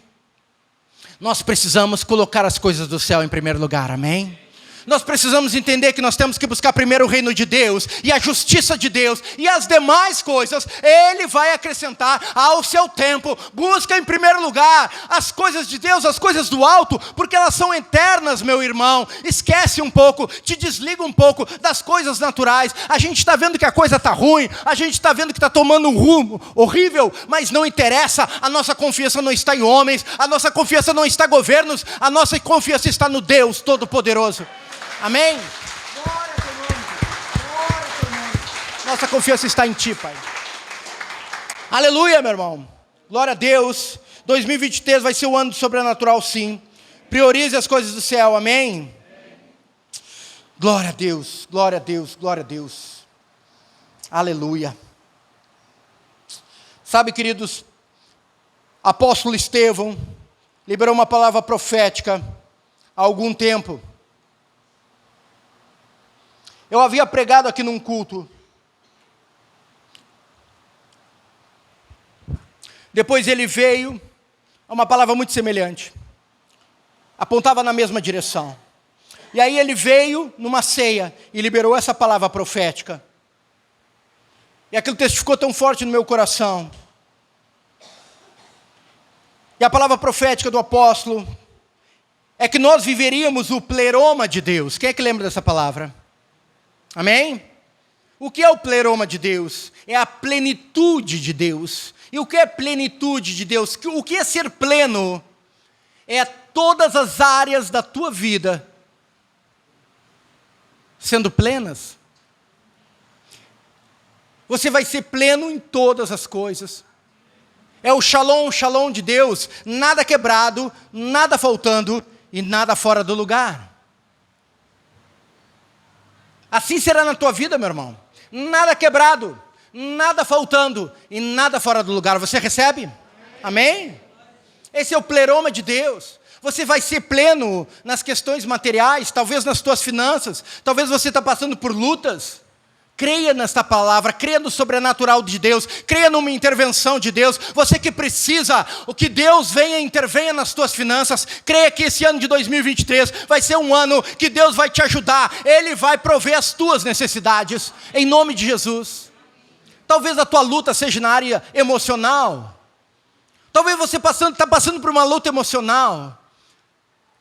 Nós precisamos colocar as coisas do céu em primeiro lugar. Amém? Nós precisamos entender que nós temos que buscar primeiro o reino de Deus e a justiça de Deus, e as demais coisas Ele vai acrescentar ao seu tempo. Busca em primeiro lugar as coisas de Deus, as coisas do alto, porque elas são eternas, meu irmão. Esquece um pouco, te desliga um pouco das coisas naturais. A gente está vendo que a coisa está ruim, a gente está vendo que está tomando um rumo horrível, mas não interessa. A nossa confiança não está em homens, a nossa confiança não está em governos, a nossa confiança está no Deus Todo-Poderoso. Amém? Glória a teu nome. Glória a teu nome. Nossa confiança está em ti, Pai. Aleluia, meu irmão. Glória a Deus. 2023 vai ser o ano do sobrenatural, sim. Priorize as coisas do céu, amém? Glória a Deus, glória a Deus, glória a Deus. Aleluia. Sabe, queridos, apóstolo Estevão liberou uma palavra profética há algum tempo. Eu havia pregado aqui num culto. Depois ele veio, uma palavra muito semelhante. Apontava na mesma direção. E aí ele veio numa ceia e liberou essa palavra profética. E aquilo testificou tão forte no meu coração. E a palavra profética do apóstolo é que nós viveríamos o pleroma de Deus. Quem é que lembra dessa palavra? Amém? O que é o pleroma de Deus? É a plenitude de Deus. E o que é plenitude de Deus? O que é ser pleno? É todas as áreas da tua vida sendo plenas. Você vai ser pleno em todas as coisas. É o shalom de Deus. Nada quebrado, nada faltando e nada fora do lugar. Assim será na tua vida, meu irmão. Nada quebrado, nada faltando e nada fora do lugar. Você recebe? Amém? Esse é o pleroma de Deus. Você vai ser pleno nas questões materiais, talvez nas tuas finanças. Talvez você está passando por lutas. Creia nesta palavra, creia no sobrenatural de Deus, creia numa intervenção de Deus. Você que precisa, o que Deus venha e intervenha nas tuas finanças, creia que esse ano de 2023 vai ser um ano que Deus vai te ajudar. Ele vai prover as tuas necessidades, em nome de Jesus. Talvez a tua luta seja na área emocional. Talvez você está passando por uma luta emocional.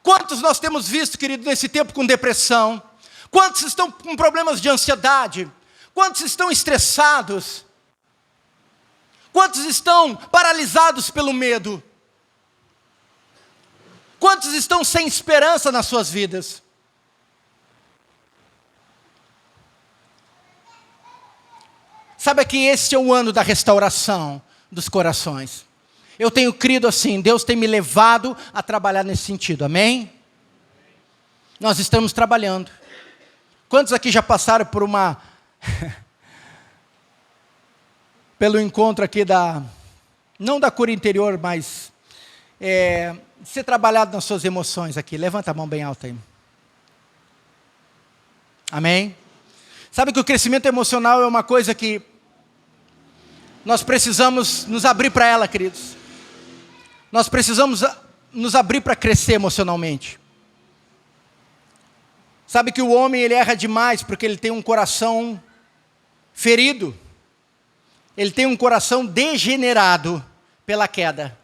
Quantos nós temos visto, querido, nesse tempo com depressão? Quantos estão com problemas de ansiedade? Quantos estão estressados? Quantos estão paralisados pelo medo? Quantos estão sem esperança nas suas vidas? Sabe que este é o ano da restauração dos corações. Eu tenho crido assim, Deus tem me levado a trabalhar nesse sentido, amém? Nós estamos trabalhando. Quantos aqui já passaram por pelo encontro aqui não da cura interior, mas ser trabalhado nas suas emoções aqui? Levanta a mão bem alta aí. Amém? Sabe que o crescimento emocional é uma coisa que nós precisamos nos abrir para ela, queridos. Nós precisamos nos abrir para crescer emocionalmente. Sabe que o homem ele erra demais porque ele tem um coração ferido. Ele tem um coração degenerado pela queda.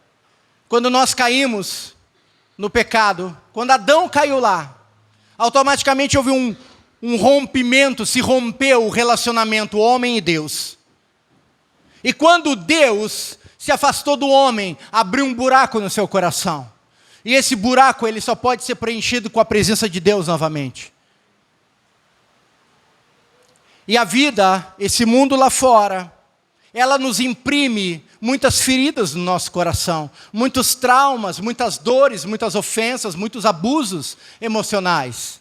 quando nós caímos no pecado, quando Adão caiu lá, automaticamente houve um rompimento, se rompeu o relacionamento homem e Deus. E quando Deus se afastou do homem, abriu um buraco no seu coração. E esse buraco ele só pode ser preenchido com a presença de Deus novamente. E a vida, esse mundo lá fora, ela nos imprime muitas feridas no nosso coração, muitos traumas, muitas dores, muitas ofensas, muitos abusos emocionais.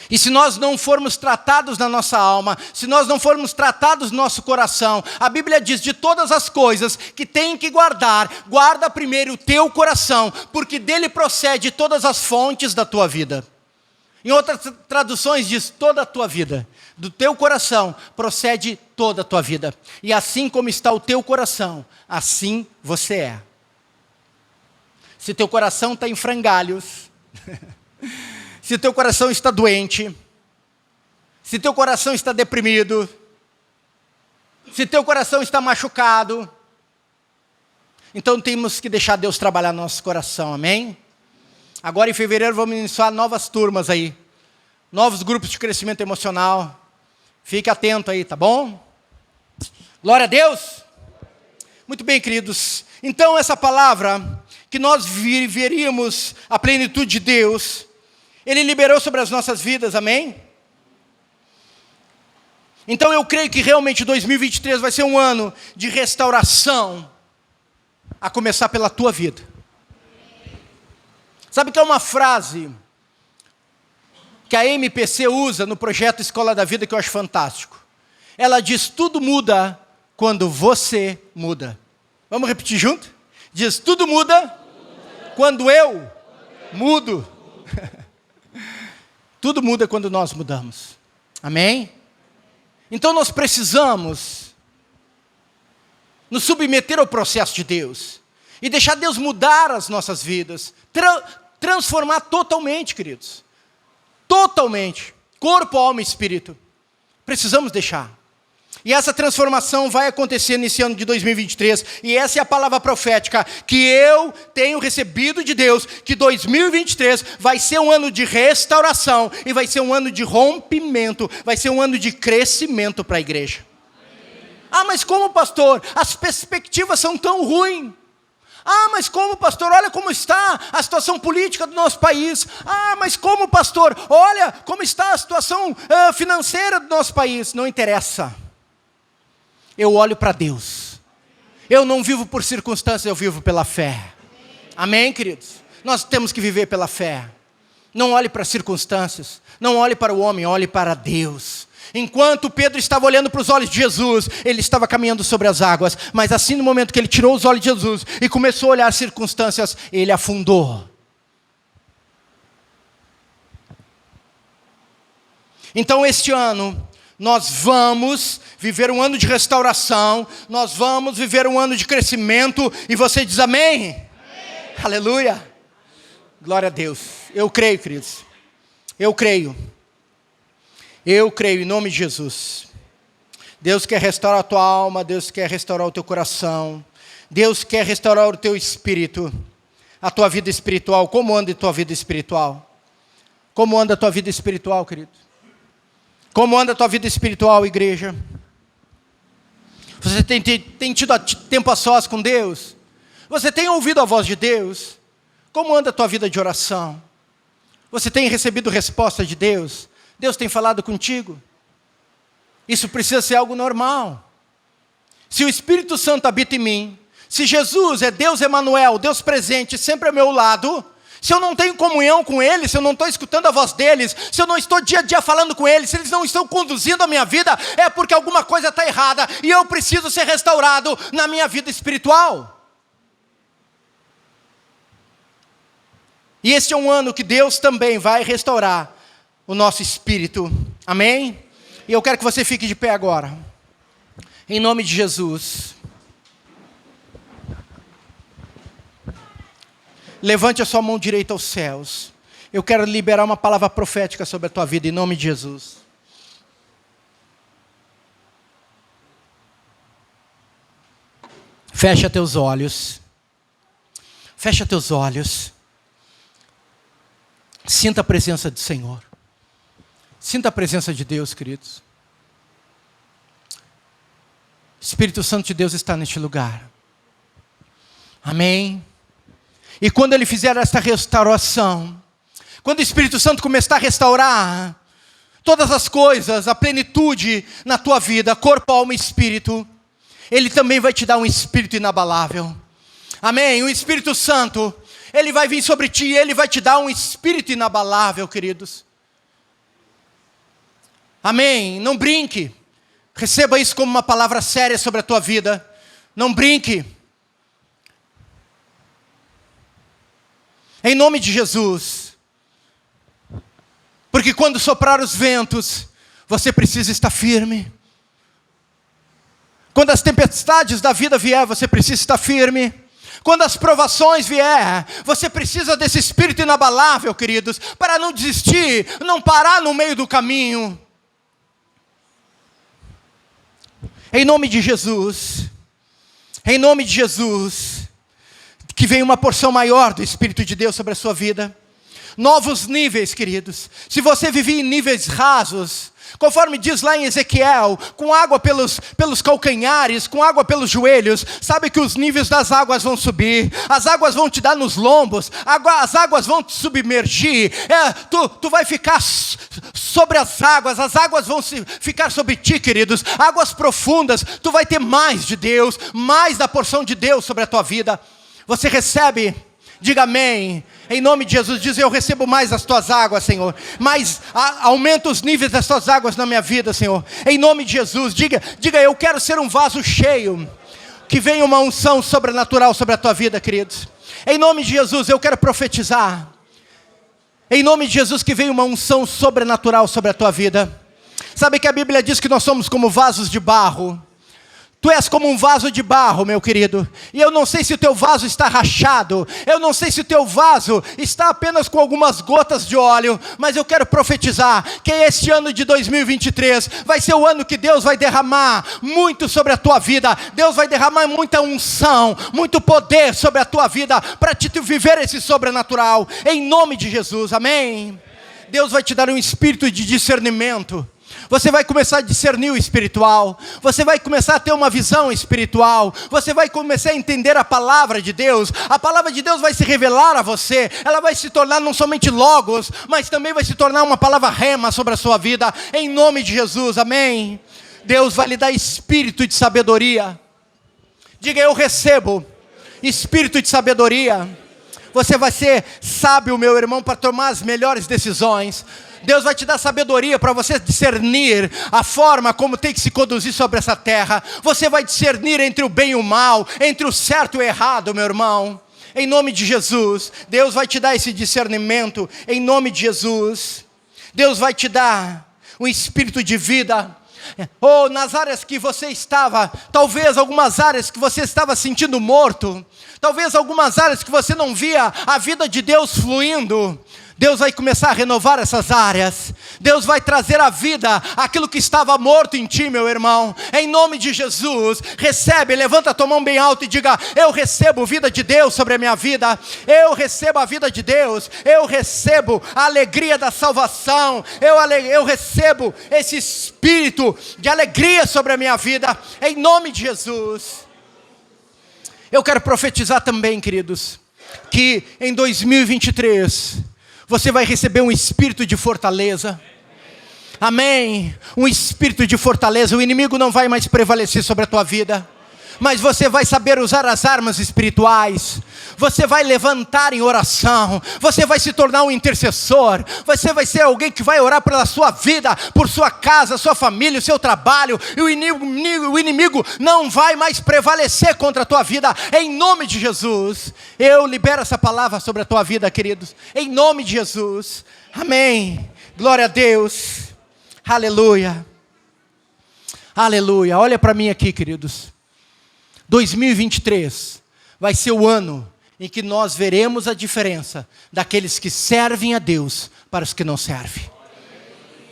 E se nós não formos tratados na nossa alma, se nós não formos tratados no nosso coração, a Bíblia diz, de todas as coisas que tem que guardar, guarda primeiro o teu coração, porque dele procede todas as fontes da tua vida. Em outras traduções diz, toda a tua vida. Do teu coração procede toda a tua vida. E assim como está o teu coração, assim você é. Se teu coração está em frangalhos, se teu coração está doente, se teu coração está deprimido, se teu coração está machucado, então temos que deixar Deus trabalhar no nosso coração, amém? Agora em fevereiro vamos iniciar novas turmas aí, novos grupos de crescimento emocional. Fique atento aí, tá bom? Glória a Deus! Muito bem, queridos. Então essa palavra, que nós viveríamos a plenitude de Deus, Ele liberou sobre as nossas vidas, amém? Então eu creio que realmente 2023 vai ser um ano de restauração, a começar pela tua vida. Sabe que é uma frase que a MPC usa no projeto Escola da Vida que eu acho fantástico. Ela diz, tudo muda quando você muda. Vamos repetir junto? Diz, tudo muda quando eu mudo. Tudo muda quando nós mudamos. Amém? Então nós precisamos nos submeter ao processo de Deus e deixar Deus mudar as nossas vidas, transformar totalmente, queridos. Totalmente. Corpo, alma e espírito. Precisamos deixar. E essa transformação vai acontecer nesse ano de 2023. E essa é a palavra profética que eu tenho recebido de Deus, que 2023 vai ser um ano de restauração e vai ser um ano de rompimento, vai ser um ano de crescimento para a igreja. Ah, mas como, pastor? As perspectivas são tão ruins. Ah, mas como, pastor? Olha como está a situação política do nosso país. Ah, mas como, pastor? Olha como está a situação financeira do nosso país. Não interessa. Eu olho para Deus. Eu não vivo por circunstâncias, eu vivo pela fé. Amém, queridos? Nós temos que viver pela fé. Não olhe para as circunstâncias. Não olhe para o homem, olhe para Deus. Enquanto Pedro estava olhando para os olhos de Jesus, ele estava caminhando sobre as águas. Mas assim, no momento que ele tirou os olhos de Jesus e começou a olhar as circunstâncias, ele afundou. Então este ano, nós vamos viver um ano de restauração, nós vamos viver um ano de crescimento, e você diz amém? Amém. Aleluia! Glória a Deus. Eu creio, queridos. Eu creio em nome de Jesus. Deus quer restaurar a tua alma, Deus quer restaurar o teu coração, Deus quer restaurar o teu espírito, a tua vida espiritual. Como anda a tua vida espiritual? Como anda a tua vida espiritual, querido? Como anda a tua vida espiritual, igreja? Você tem tido tempo a sós com Deus? Você tem ouvido a voz de Deus? Como anda a tua vida de oração? Você tem recebido resposta de Deus? Deus tem falado contigo? Isso precisa ser algo normal. Se o Espírito Santo habita em mim, se Jesus é Deus Emanuel, Deus presente, sempre ao meu lado, se eu não tenho comunhão com Ele, se eu não estou escutando a voz deles, se eu não estou dia a dia falando com eles, se eles não estão conduzindo a minha vida, é porque alguma coisa está errada e eu preciso ser restaurado na minha vida espiritual. E este é um ano que Deus também vai restaurar o nosso espírito. Amém? E eu quero que você fique de pé agora. Em nome de Jesus. Levante a sua mão direita aos céus. Eu quero liberar uma palavra profética sobre a tua vida, em nome de Jesus. Fecha teus olhos. Fecha teus olhos. Sinta a presença do Senhor. Sinta a presença de Deus, queridos. Espírito Santo de Deus está neste lugar. Amém? E quando Ele fizer esta restauração, quando o Espírito Santo começar a restaurar todas as coisas, a plenitude na tua vida, corpo, alma e espírito, Ele também vai te dar um espírito inabalável. Amém? O Espírito Santo, Ele vai vir sobre ti, Ele vai te dar um espírito inabalável, queridos. Amém? Não brinque. Receba isso como uma palavra séria sobre a tua vida. Não brinque. Em nome de Jesus. Porque quando soprar os ventos, você precisa estar firme. Quando as tempestades da vida vier, você precisa estar firme. Quando as provações vier, você precisa desse espírito inabalável, queridos, para não desistir, não parar no meio do caminho. Em nome de Jesus, que venha uma porção maior do Espírito de Deus sobre a sua vida. Novos níveis, queridos. Se você vivia em níveis rasos, conforme diz lá em Ezequiel, com água pelos calcanhares, com água pelos joelhos, sabe que os níveis das águas vão subir, as águas vão te dar nos lombos, as águas vão te submergir, tu vai ficar sobre as águas vão ficar sobre ti, queridos, águas profundas, tu vai ter mais de Deus, mais da porção de Deus sobre a tua vida. Você recebe? Diga amém. Em nome de Jesus, diz: eu recebo mais das tuas águas, Senhor. Mais, aumenta os níveis das tuas águas na minha vida, Senhor. Em nome de Jesus, diga, eu quero ser um vaso cheio. Que venha uma unção sobrenatural sobre a tua vida, queridos. Em nome de Jesus, eu quero profetizar. Em nome de Jesus, que venha uma unção sobrenatural sobre a tua vida. Sabe que a Bíblia diz que nós somos como vasos de barro. Tu és como um vaso de barro, meu querido. E eu não sei se o teu vaso está rachado. Eu não sei se o teu vaso está apenas com algumas gotas de óleo. Mas eu quero profetizar que este ano de 2023 vai ser o ano que Deus vai derramar muito sobre a tua vida. Deus vai derramar muita unção, muito poder sobre a tua vida, para te viver esse sobrenatural. Em nome de Jesus, amém? Deus vai te dar um espírito de discernimento. Você vai começar a discernir o espiritual. Você vai começar a ter uma visão espiritual. Você vai começar a entender a palavra de Deus. A palavra de Deus vai se revelar a você. Ela vai se tornar não somente logos, mas também vai se tornar uma palavra rema sobre a sua vida. Em nome de Jesus, amém? Deus vai lhe dar espírito de sabedoria. Diga: eu recebo espírito de sabedoria. Você vai ser sábio, meu irmão, para tomar as melhores decisões. Deus vai te dar sabedoria para você discernir a forma como tem que se conduzir sobre essa terra. Você vai discernir entre o bem e o mal, entre o certo e o errado, meu irmão. Em nome de Jesus, Deus vai te dar esse discernimento. Em nome de Jesus, Deus vai te dar um espírito de vida. Ou nas áreas que você estava, talvez algumas áreas que você estava sentindo morto, talvez algumas áreas que você não via a vida de Deus fluindo. Deus vai começar a renovar essas áreas. Deus vai trazer à vida aquilo que estava morto em ti, meu irmão. Em nome de Jesus, recebe, levanta a tua mão bem alta e diga: eu recebo vida de Deus sobre a minha vida. Eu recebo a vida de Deus. Eu recebo a alegria da salvação. Eu recebo esse espírito de alegria sobre a minha vida. Em nome de Jesus. Eu quero profetizar também, queridos, que em 2023... você vai receber um espírito de fortaleza. Amém? Um espírito de fortaleza. O inimigo não vai mais prevalecer sobre a tua vida. Mas você vai saber usar as armas espirituais. Você vai levantar em oração. Você vai se tornar um intercessor. Você vai ser alguém que vai orar pela sua vida, por sua casa, sua família, o seu trabalho. E o inimigo não vai mais prevalecer contra a tua vida. Em nome de Jesus. Eu libero essa palavra sobre a tua vida, queridos. Em nome de Jesus. Amém. Glória a Deus. Aleluia. Aleluia. Olha para mim aqui, queridos. 2023 vai ser o ano em que nós veremos a diferença daqueles que servem a Deus para os que não servem.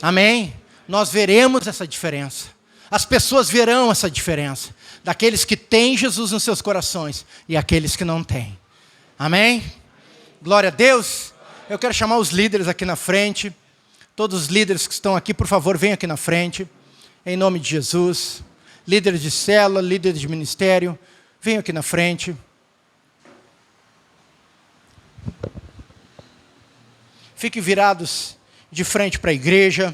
Amém? Nós veremos essa diferença. As pessoas verão essa diferença daqueles que têm Jesus nos seus corações e aqueles que não têm. Amém? Glória a Deus. Eu quero chamar os líderes aqui na frente. Todos os líderes que estão aqui, por favor, venham aqui na frente. Em nome de Jesus. Líderes de célula, líderes de ministério, venham aqui na frente. Fiquem virados de frente para a igreja.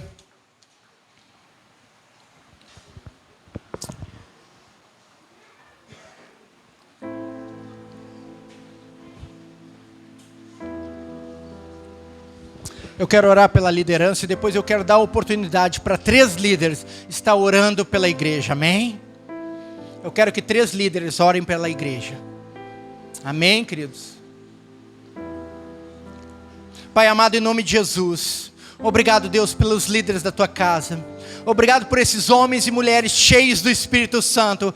Eu quero orar pela liderança e depois eu quero dar a oportunidade para 3 líderes estar orando pela igreja, amém? Eu quero que 3 líderes orem pela igreja, amém, queridos? Pai amado, em nome de Jesus, obrigado, Deus, pelos líderes da tua casa, obrigado por esses homens e mulheres cheios do Espírito Santo,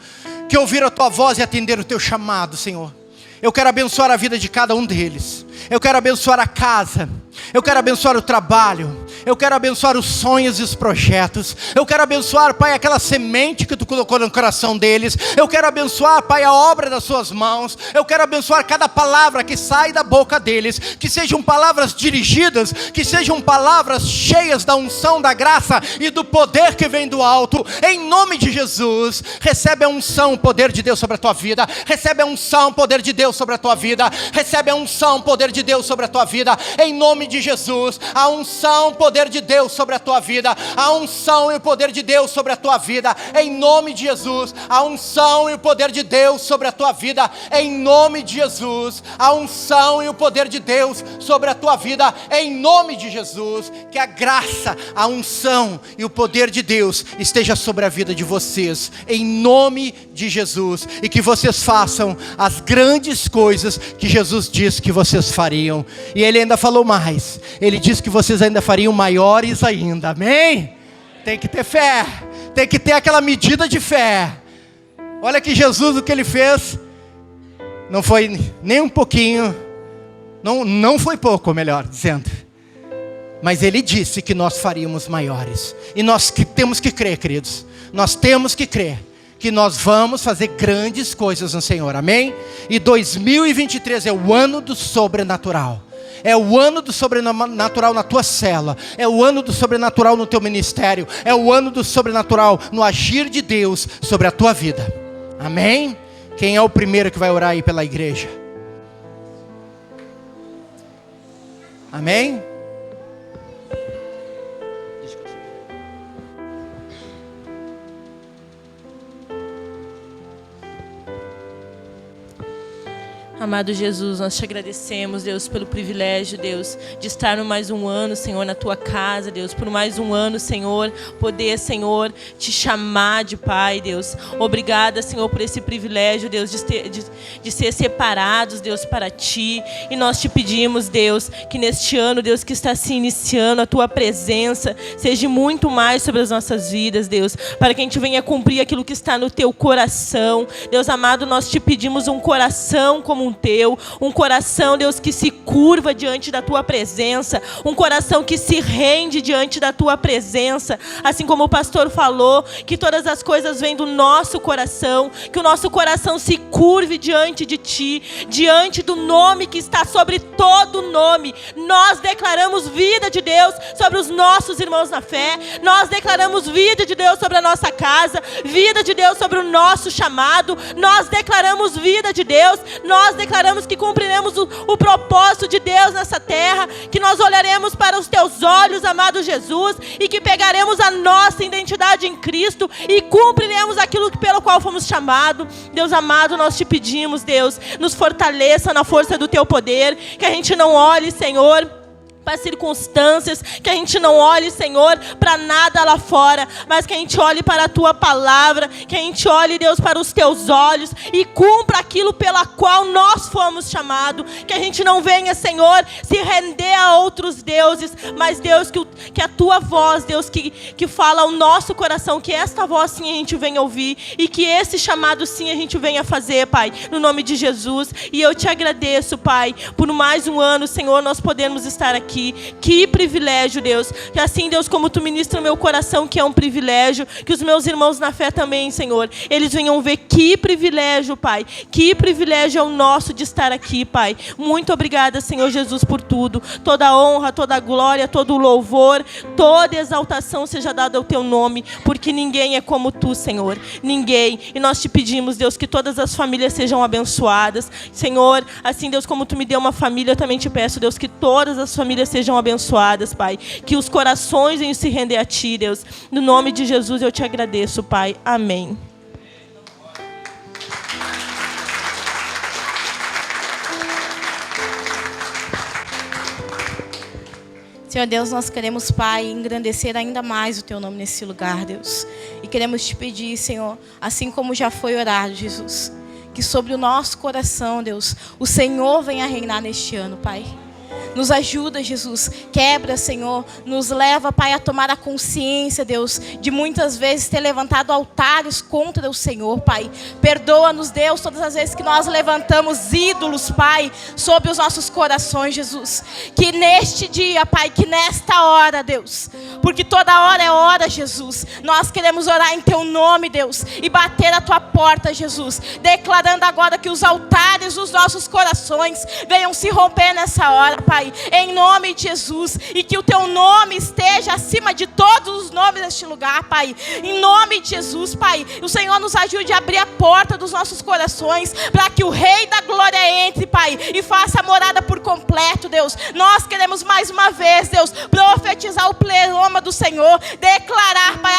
que ouviram a tua voz e atenderam o teu chamado, Senhor. Eu quero abençoar a vida de cada um deles, eu quero abençoar a casa, eu quero abençoar o trabalho, eu quero abençoar os sonhos e os projetos, eu quero abençoar, Pai, aquela semente que tu colocou no coração deles, eu quero abençoar, Pai, a obra das suas mãos, eu quero abençoar cada palavra que sai da boca deles, que sejam palavras dirigidas, que sejam palavras cheias da unção, da graça e do poder que vem do alto, em nome de Jesus. Recebe a unção, o poder de Deus sobre a tua vida, recebe a unção, o poder de Deus sobre a tua vida, recebe a unção, o poder de Deus sobre a tua vida, em nome de Jesus. A unção, o poder de Deus sobre a tua vida, a unção e o poder de Deus sobre a tua vida, em nome de Jesus. A unção e o poder de Deus sobre a tua vida, em nome de Jesus. A unção e o poder de Deus sobre a tua vida, em nome de Jesus. Que a graça, a unção e o poder de Deus esteja sobre a vida de vocês, em nome de Jesus, e que vocês façam as grandes coisas que Jesus disse que vocês fariam. E Ele ainda falou mais, Ele disse que vocês ainda fariam maiores ainda, amém? Tem que ter fé, tem que ter aquela medida de fé. Olha que Jesus, o que Ele fez, não foi nem um pouquinho, não foi pouco, melhor dizendo, mas Ele disse que nós faríamos maiores, e nós temos que crer, queridos, nós temos que crer, que nós vamos fazer grandes coisas no Senhor, amém? E 2023 é o ano do sobrenatural, é o ano do sobrenatural na tua cela, é o ano do sobrenatural no teu ministério, é o ano do sobrenatural no agir de Deus sobre a tua vida, amém? Quem é o primeiro que vai orar aí pela igreja? Amém? Amado Jesus, nós te agradecemos, Deus, pelo privilégio, Deus, de estar no mais um ano, Senhor, na tua casa, Deus, por mais um ano, Senhor, poder, Senhor, te chamar de Pai, Deus. Obrigada, Senhor, por esse privilégio, Deus, de ser separados, Deus, para ti. E nós te pedimos, Deus, que neste ano, Deus, que está se iniciando, a tua presença seja muito mais sobre as nossas vidas, Deus, para que a gente venha cumprir aquilo que está no teu coração. Deus amado, nós te pedimos um coração como teu, um coração, Deus, que se curva diante da tua presença, um coração que se rende diante da tua presença, assim como o pastor falou, que todas as coisas vêm do nosso coração, que o nosso coração se curve diante de ti, diante do nome que está sobre todo nome. Nós declaramos vida de Deus sobre os nossos irmãos na fé, nós declaramos vida de Deus sobre a nossa casa, vida de Deus sobre o nosso chamado, nós declaramos vida de Deus, nós declaramos que cumpriremos o propósito de Deus nessa terra, que nós olharemos para os teus olhos, amado Jesus, e que pegaremos a nossa identidade em Cristo e cumpriremos aquilo pelo qual fomos chamados. Deus amado, nós te pedimos, Deus, nos fortaleça na força do teu poder, que a gente não olhe, Senhor, para circunstâncias, que a gente não olhe, Senhor, para nada lá fora, mas que a gente olhe para a tua palavra, que a gente olhe, Deus, para os teus olhos e cumpra aquilo pela qual nós fomos chamados, que a gente não venha, Senhor, se render a outros deuses, mas Deus, que a tua voz, Deus, que fala ao nosso coração, que esta voz sim a gente venha ouvir, e que esse chamado sim a gente venha fazer, Pai, no nome de Jesus. E eu te agradeço, Pai, por mais um ano, Senhor, nós podemos estar aqui. Que privilégio, Deus, que assim, Deus, como tu ministra o meu coração, que é um privilégio, que os meus irmãos na fé também, Senhor, eles venham ver que privilégio, Pai, que privilégio é o nosso de estar aqui, Pai. Muito obrigada, Senhor Jesus, por tudo. Toda a honra, toda a glória, todo o louvor, toda exaltação seja dada ao teu nome, porque ninguém é como tu, Senhor. Ninguém. E nós te pedimos, Deus, que todas as famílias sejam abençoadas. Senhor, assim, Deus, como tu me deu uma família, eu também te peço, Deus, que todas as famílias sejam abençoadas, Pai. Que os corações venham se render a ti, Deus. No nome de Jesus eu te agradeço, Pai. Amém. Senhor Deus, nós queremos, Pai, engrandecer ainda mais o Teu nome nesse lugar, Deus. E queremos Te pedir, Senhor, assim como já foi orado, Jesus, que sobre o nosso coração, Deus, o Senhor venha reinar neste ano, Pai. Nos ajuda, Jesus. Quebra, Senhor. Nos leva, Pai, a tomar a consciência, Deus, de muitas vezes ter levantado altares contra o Senhor, Pai. Perdoa-nos, Deus, todas as vezes que nós levantamos ídolos, Pai, sobre os nossos corações, Jesus. Que neste dia, Pai, que nesta hora, Deus, porque toda hora é hora, Jesus, nós queremos orar em Teu nome, Deus, e bater a Tua porta, Jesus, declarando agora que os altares dos nossos corações venham se romper nessa hora, Pai, em nome de Jesus, e que o Teu nome esteja acima de todos os nomes deste lugar, Pai, em nome de Jesus, Pai. O Senhor nos ajude a abrir a porta dos nossos corações, para que o Rei da Glória entre, Pai, e faça a morada por completo, Deus. Nós queremos mais uma vez, Deus, profetizar o pleroma do Senhor, declarar, Pai,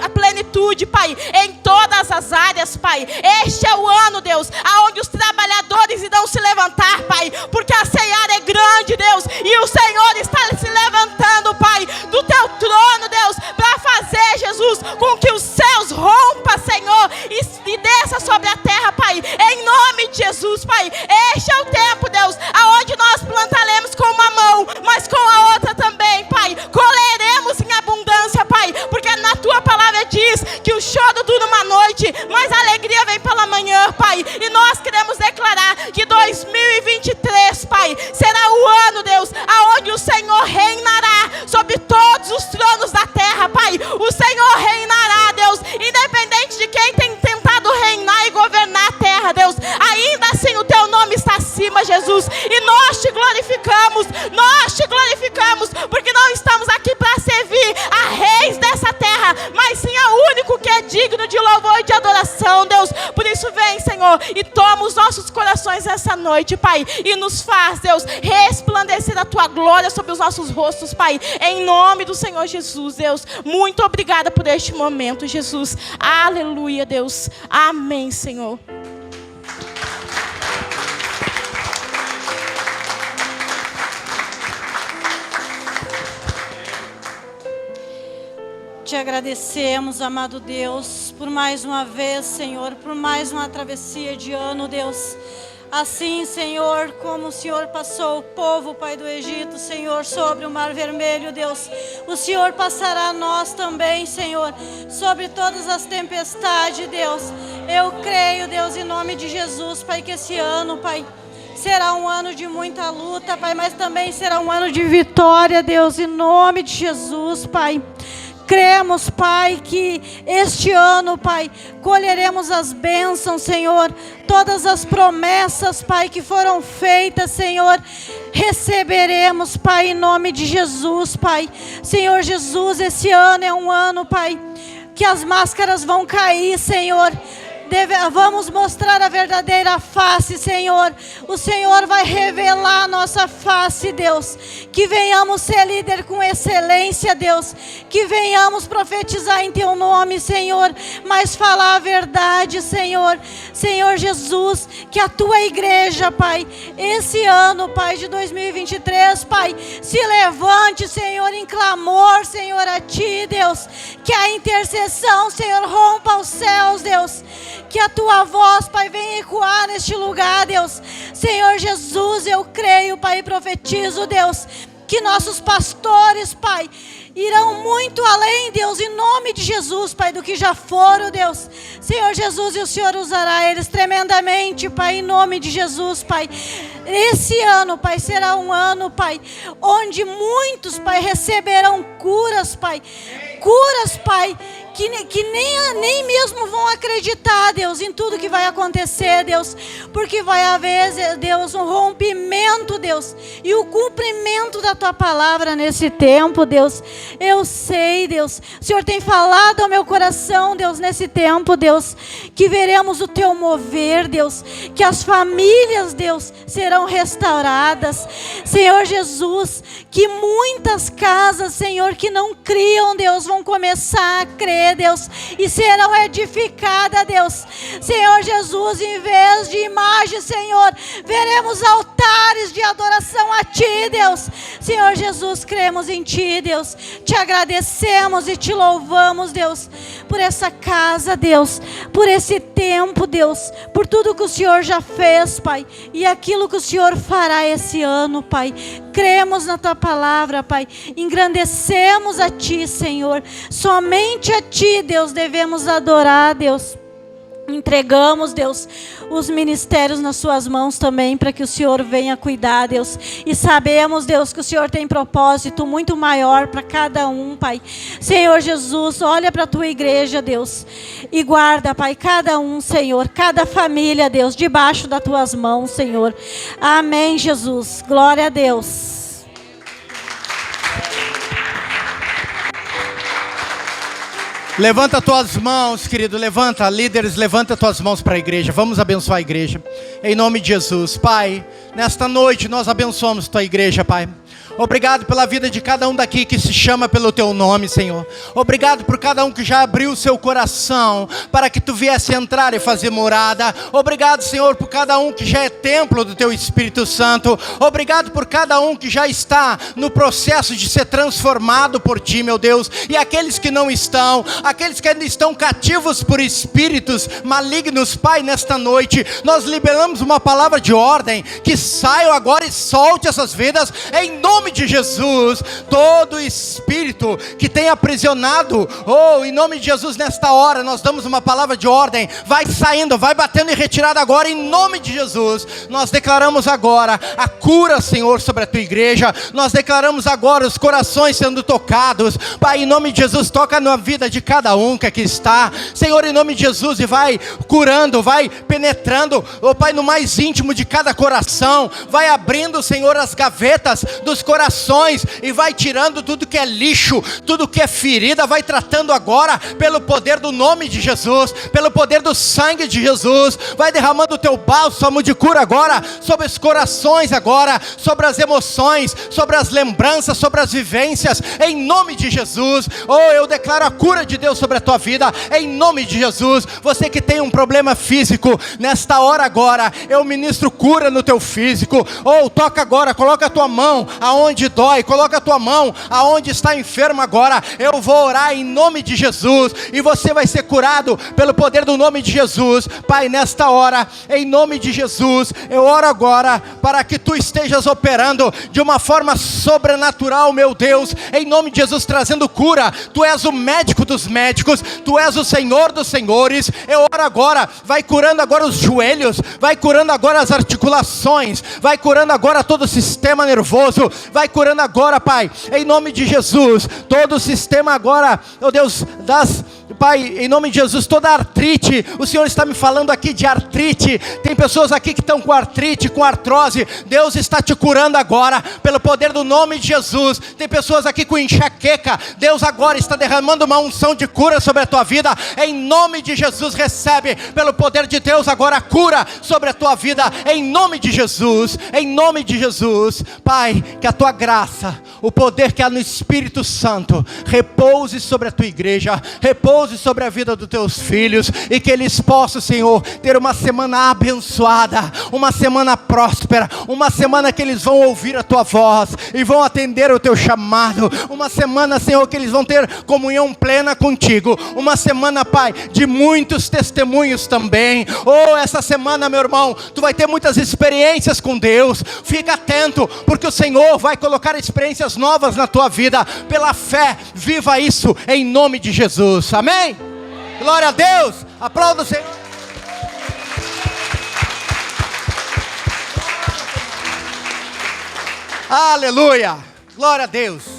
a plenitude, Pai, em todas as áreas, Pai. Este é o ano, Deus, aonde os trabalhadores irão se levantar, Pai, porque a seara é grande, Deus, e o Senhor está se levantando, Pai, do Teu trono, Deus, para fazer, Jesus, com que os céus rompa, Senhor, e desça sobre a terra, Pai, em nome de Jesus, Pai. Este é o tempo, Deus, aonde nós plantaremos com uma mão, mas com a outra também, Pai, colheremos em abundância, Pai, porque na Tua palavra diz que o choro dura uma noite, mas a alegria vem pela manhã, Pai, e nós queremos declarar que 2023, Pai, será o ano, Deus, aonde o Senhor reinará sobre todos os tronos da terra, Pai. O Senhor reinará, Deus, independente de quem tem tentado reinar e governar a terra, Deus, ainda assim o Teu nome está acima, Jesus, e nós Te glorificamos, porque não estamos aqui para servir a reis dessa terra, mas sim ao único que é digno de louvor e de adoração, Deus. Por isso vem, Senhor, e toma os nossos corações essa noite, Pai, e nos faz, Deus, resplandecer a Tua glória sobre os nossos rostos, Pai, em nome do Senhor Jesus, Deus. Muito obrigada por este momento, Jesus. Aleluia, Deus. Amém, Senhor. Te agradecemos, amado Deus, por mais uma vez, Senhor, por mais uma travessia de ano, Deus. Assim, Senhor, como o Senhor passou o povo, Pai do Egito, Senhor, sobre o Mar Vermelho, Deus, o Senhor passará nós também, Senhor, sobre todas as tempestades, Deus. Eu creio, Deus, em nome de Jesus, Pai, que esse ano, Pai, será um ano de muita luta, Pai, mas também será um ano de vitória, Deus, em nome de Jesus, Pai. Cremos, Pai, que este ano, Pai, colheremos as bênçãos, Senhor. Todas as promessas, Pai, que foram feitas, Senhor, receberemos, Pai, em nome de Jesus, Pai. Senhor Jesus, esse ano é um ano, Pai, que as máscaras vão cair, Senhor. Vamos mostrar a verdadeira face, Senhor. O Senhor vai revelar a nossa face, Deus. Que venhamos ser líder com excelência, Deus. Que venhamos profetizar em Teu nome, Senhor. Mas falar a verdade, Senhor. Senhor Jesus, que a Tua igreja, Pai, esse ano, Pai, de 2023, Pai, se levante, Senhor, em clamor, Senhor, a Ti, Deus. Que a intercessão, Senhor, rompa os céus, Deus. Que a Tua voz, Pai, venha ecoar neste lugar, Deus. Senhor Jesus, eu creio, Pai, e profetizo, Deus, que nossos pastores, Pai, irão muito além, Deus, em nome de Jesus, Pai, do que já foram, Deus. Senhor Jesus, e o Senhor usará eles tremendamente, Pai, em nome de Jesus, Pai. Esse ano, Pai, será um ano, Pai, onde muitos, Pai, receberão curas, Pai. Curas, Pai, que nem mesmo vão acreditar, Deus, em tudo que vai acontecer, Deus, porque vai haver, Deus, um rompimento, Deus, e o cumprimento da Tua palavra nesse tempo, Deus. Eu sei, Deus, o Senhor tem falado ao meu coração, Deus, nesse tempo, Deus, que veremos o Teu mover, Deus, que as famílias, Deus, serão restauradas, Senhor Jesus, que muitas casas, Senhor, que não criam, Deus, vão começar a crer, Deus, e serão edificadas, Deus. Senhor Jesus, em vez de imagens, Senhor, veremos altares de adoração a Ti, Deus. Senhor Jesus, cremos em Ti, Deus. Te agradecemos e Te louvamos, Deus, por essa casa, Deus, por esse tempo, Deus, por tudo que o Senhor já fez, Pai, e aquilo que o Senhor fará esse ano, Pai. Cremos na Tua palavra, Pai. Engrandecemos a Ti, Senhor. Somente a Ti, Deus, devemos adorar, Deus. Entregamos, Deus, os ministérios nas Suas mãos também, para que o Senhor venha cuidar, Deus. E sabemos, Deus, que o Senhor tem propósito muito maior para cada um, Pai. Senhor Jesus, olha para a Tua igreja, Deus, e guarda, Pai, cada um, Senhor, cada família, Deus, debaixo das Tuas mãos, Senhor. Amém, Jesus. Glória a Deus. Levanta tuas mãos, querido, levanta, líderes, levanta tuas mãos para a igreja, vamos abençoar a igreja, em nome de Jesus. Pai, nesta noite nós abençoamos tua igreja, Pai. Obrigado pela vida de cada um daqui que se chama pelo Teu nome, Senhor. Obrigado por cada um que já abriu o seu coração para que Tu viesse entrar e fazer morada. Obrigado, Senhor, por cada um que já é templo do Teu Espírito Santo. Obrigado por cada um que já está no processo de ser transformado por Ti, meu Deus. E aqueles que não estão, aqueles que ainda estão cativos por espíritos malignos, Pai, nesta noite, nós liberamos uma palavra de ordem, que saiam agora e solte essas vidas, em nome de Jesus. Todo espírito que tem aprisionado, em nome de Jesus, nesta hora, nós damos uma palavra de ordem, vai saindo, vai batendo em retirada agora, em nome de Jesus. Nós declaramos agora a cura, Senhor, sobre a Tua igreja. Nós declaramos agora os corações sendo tocados, Pai, em nome de Jesus. Toca na vida de cada um que aqui está, Senhor, em nome de Jesus, e vai curando, vai penetrando, Pai, no mais íntimo de cada coração, vai abrindo, Senhor, as gavetas dos corações e vai tirando tudo que é lixo, tudo que é ferida, vai tratando agora pelo poder do nome de Jesus, pelo poder do sangue de Jesus. Vai derramando o Teu bálsamo de cura agora sobre os corações agora, sobre as emoções, sobre as lembranças, sobre as vivências, em nome de Jesus. Eu declaro a cura de Deus sobre a tua vida, em nome de Jesus. Você que tem um problema físico, nesta hora agora, eu ministro cura no teu físico. Toca agora, coloca a tua mão aonde dói, coloca a tua mão aonde está enfermo agora. Eu vou orar em nome de Jesus, e você vai ser curado pelo poder do nome de Jesus. Pai, nesta hora, em nome de Jesus, eu oro agora para que Tu estejas operando de uma forma sobrenatural, meu Deus, em nome de Jesus, trazendo cura. Tu és o médico dos médicos, Tu és o Senhor dos senhores. Eu oro agora, vai curando agora os joelhos, vai curando agora as articulações, vai curando agora todo o sistema nervoso, vai curando agora, Pai, em nome de Jesus, todo o sistema agora, Deus, Pai, em nome de Jesus, toda artrite. O Senhor está me falando aqui de artrite. Tem pessoas aqui que estão com artrite, com artrose. Deus está te curando agora, pelo poder do nome de Jesus. Tem pessoas aqui com enxaqueca. Deus agora está derramando uma unção de cura sobre a tua vida. Em nome de Jesus, recebe, pelo poder de Deus, agora a cura sobre a tua vida. Em nome de Jesus, em nome de Jesus. Pai, que a Tua graça, o poder que há no Espírito Santo, repouse sobre a Tua igreja, repouse repouse sobre a vida dos teus filhos e que eles possam, Senhor, ter uma semana abençoada, uma semana próspera, uma semana que eles vão ouvir a tua voz e vão atender o teu chamado, uma semana, Senhor, que eles vão ter comunhão plena contigo, uma semana, Pai, de muitos testemunhos também. Oh, essa semana, meu irmão, tu vai ter muitas experiências com Deus. Fica atento, porque o Senhor vai colocar experiências novas na tua vida. Pela fé, viva isso em nome de Jesus. Amém? Glória a Deus. Aplauda o Senhor. Aleluia. Glória a Deus.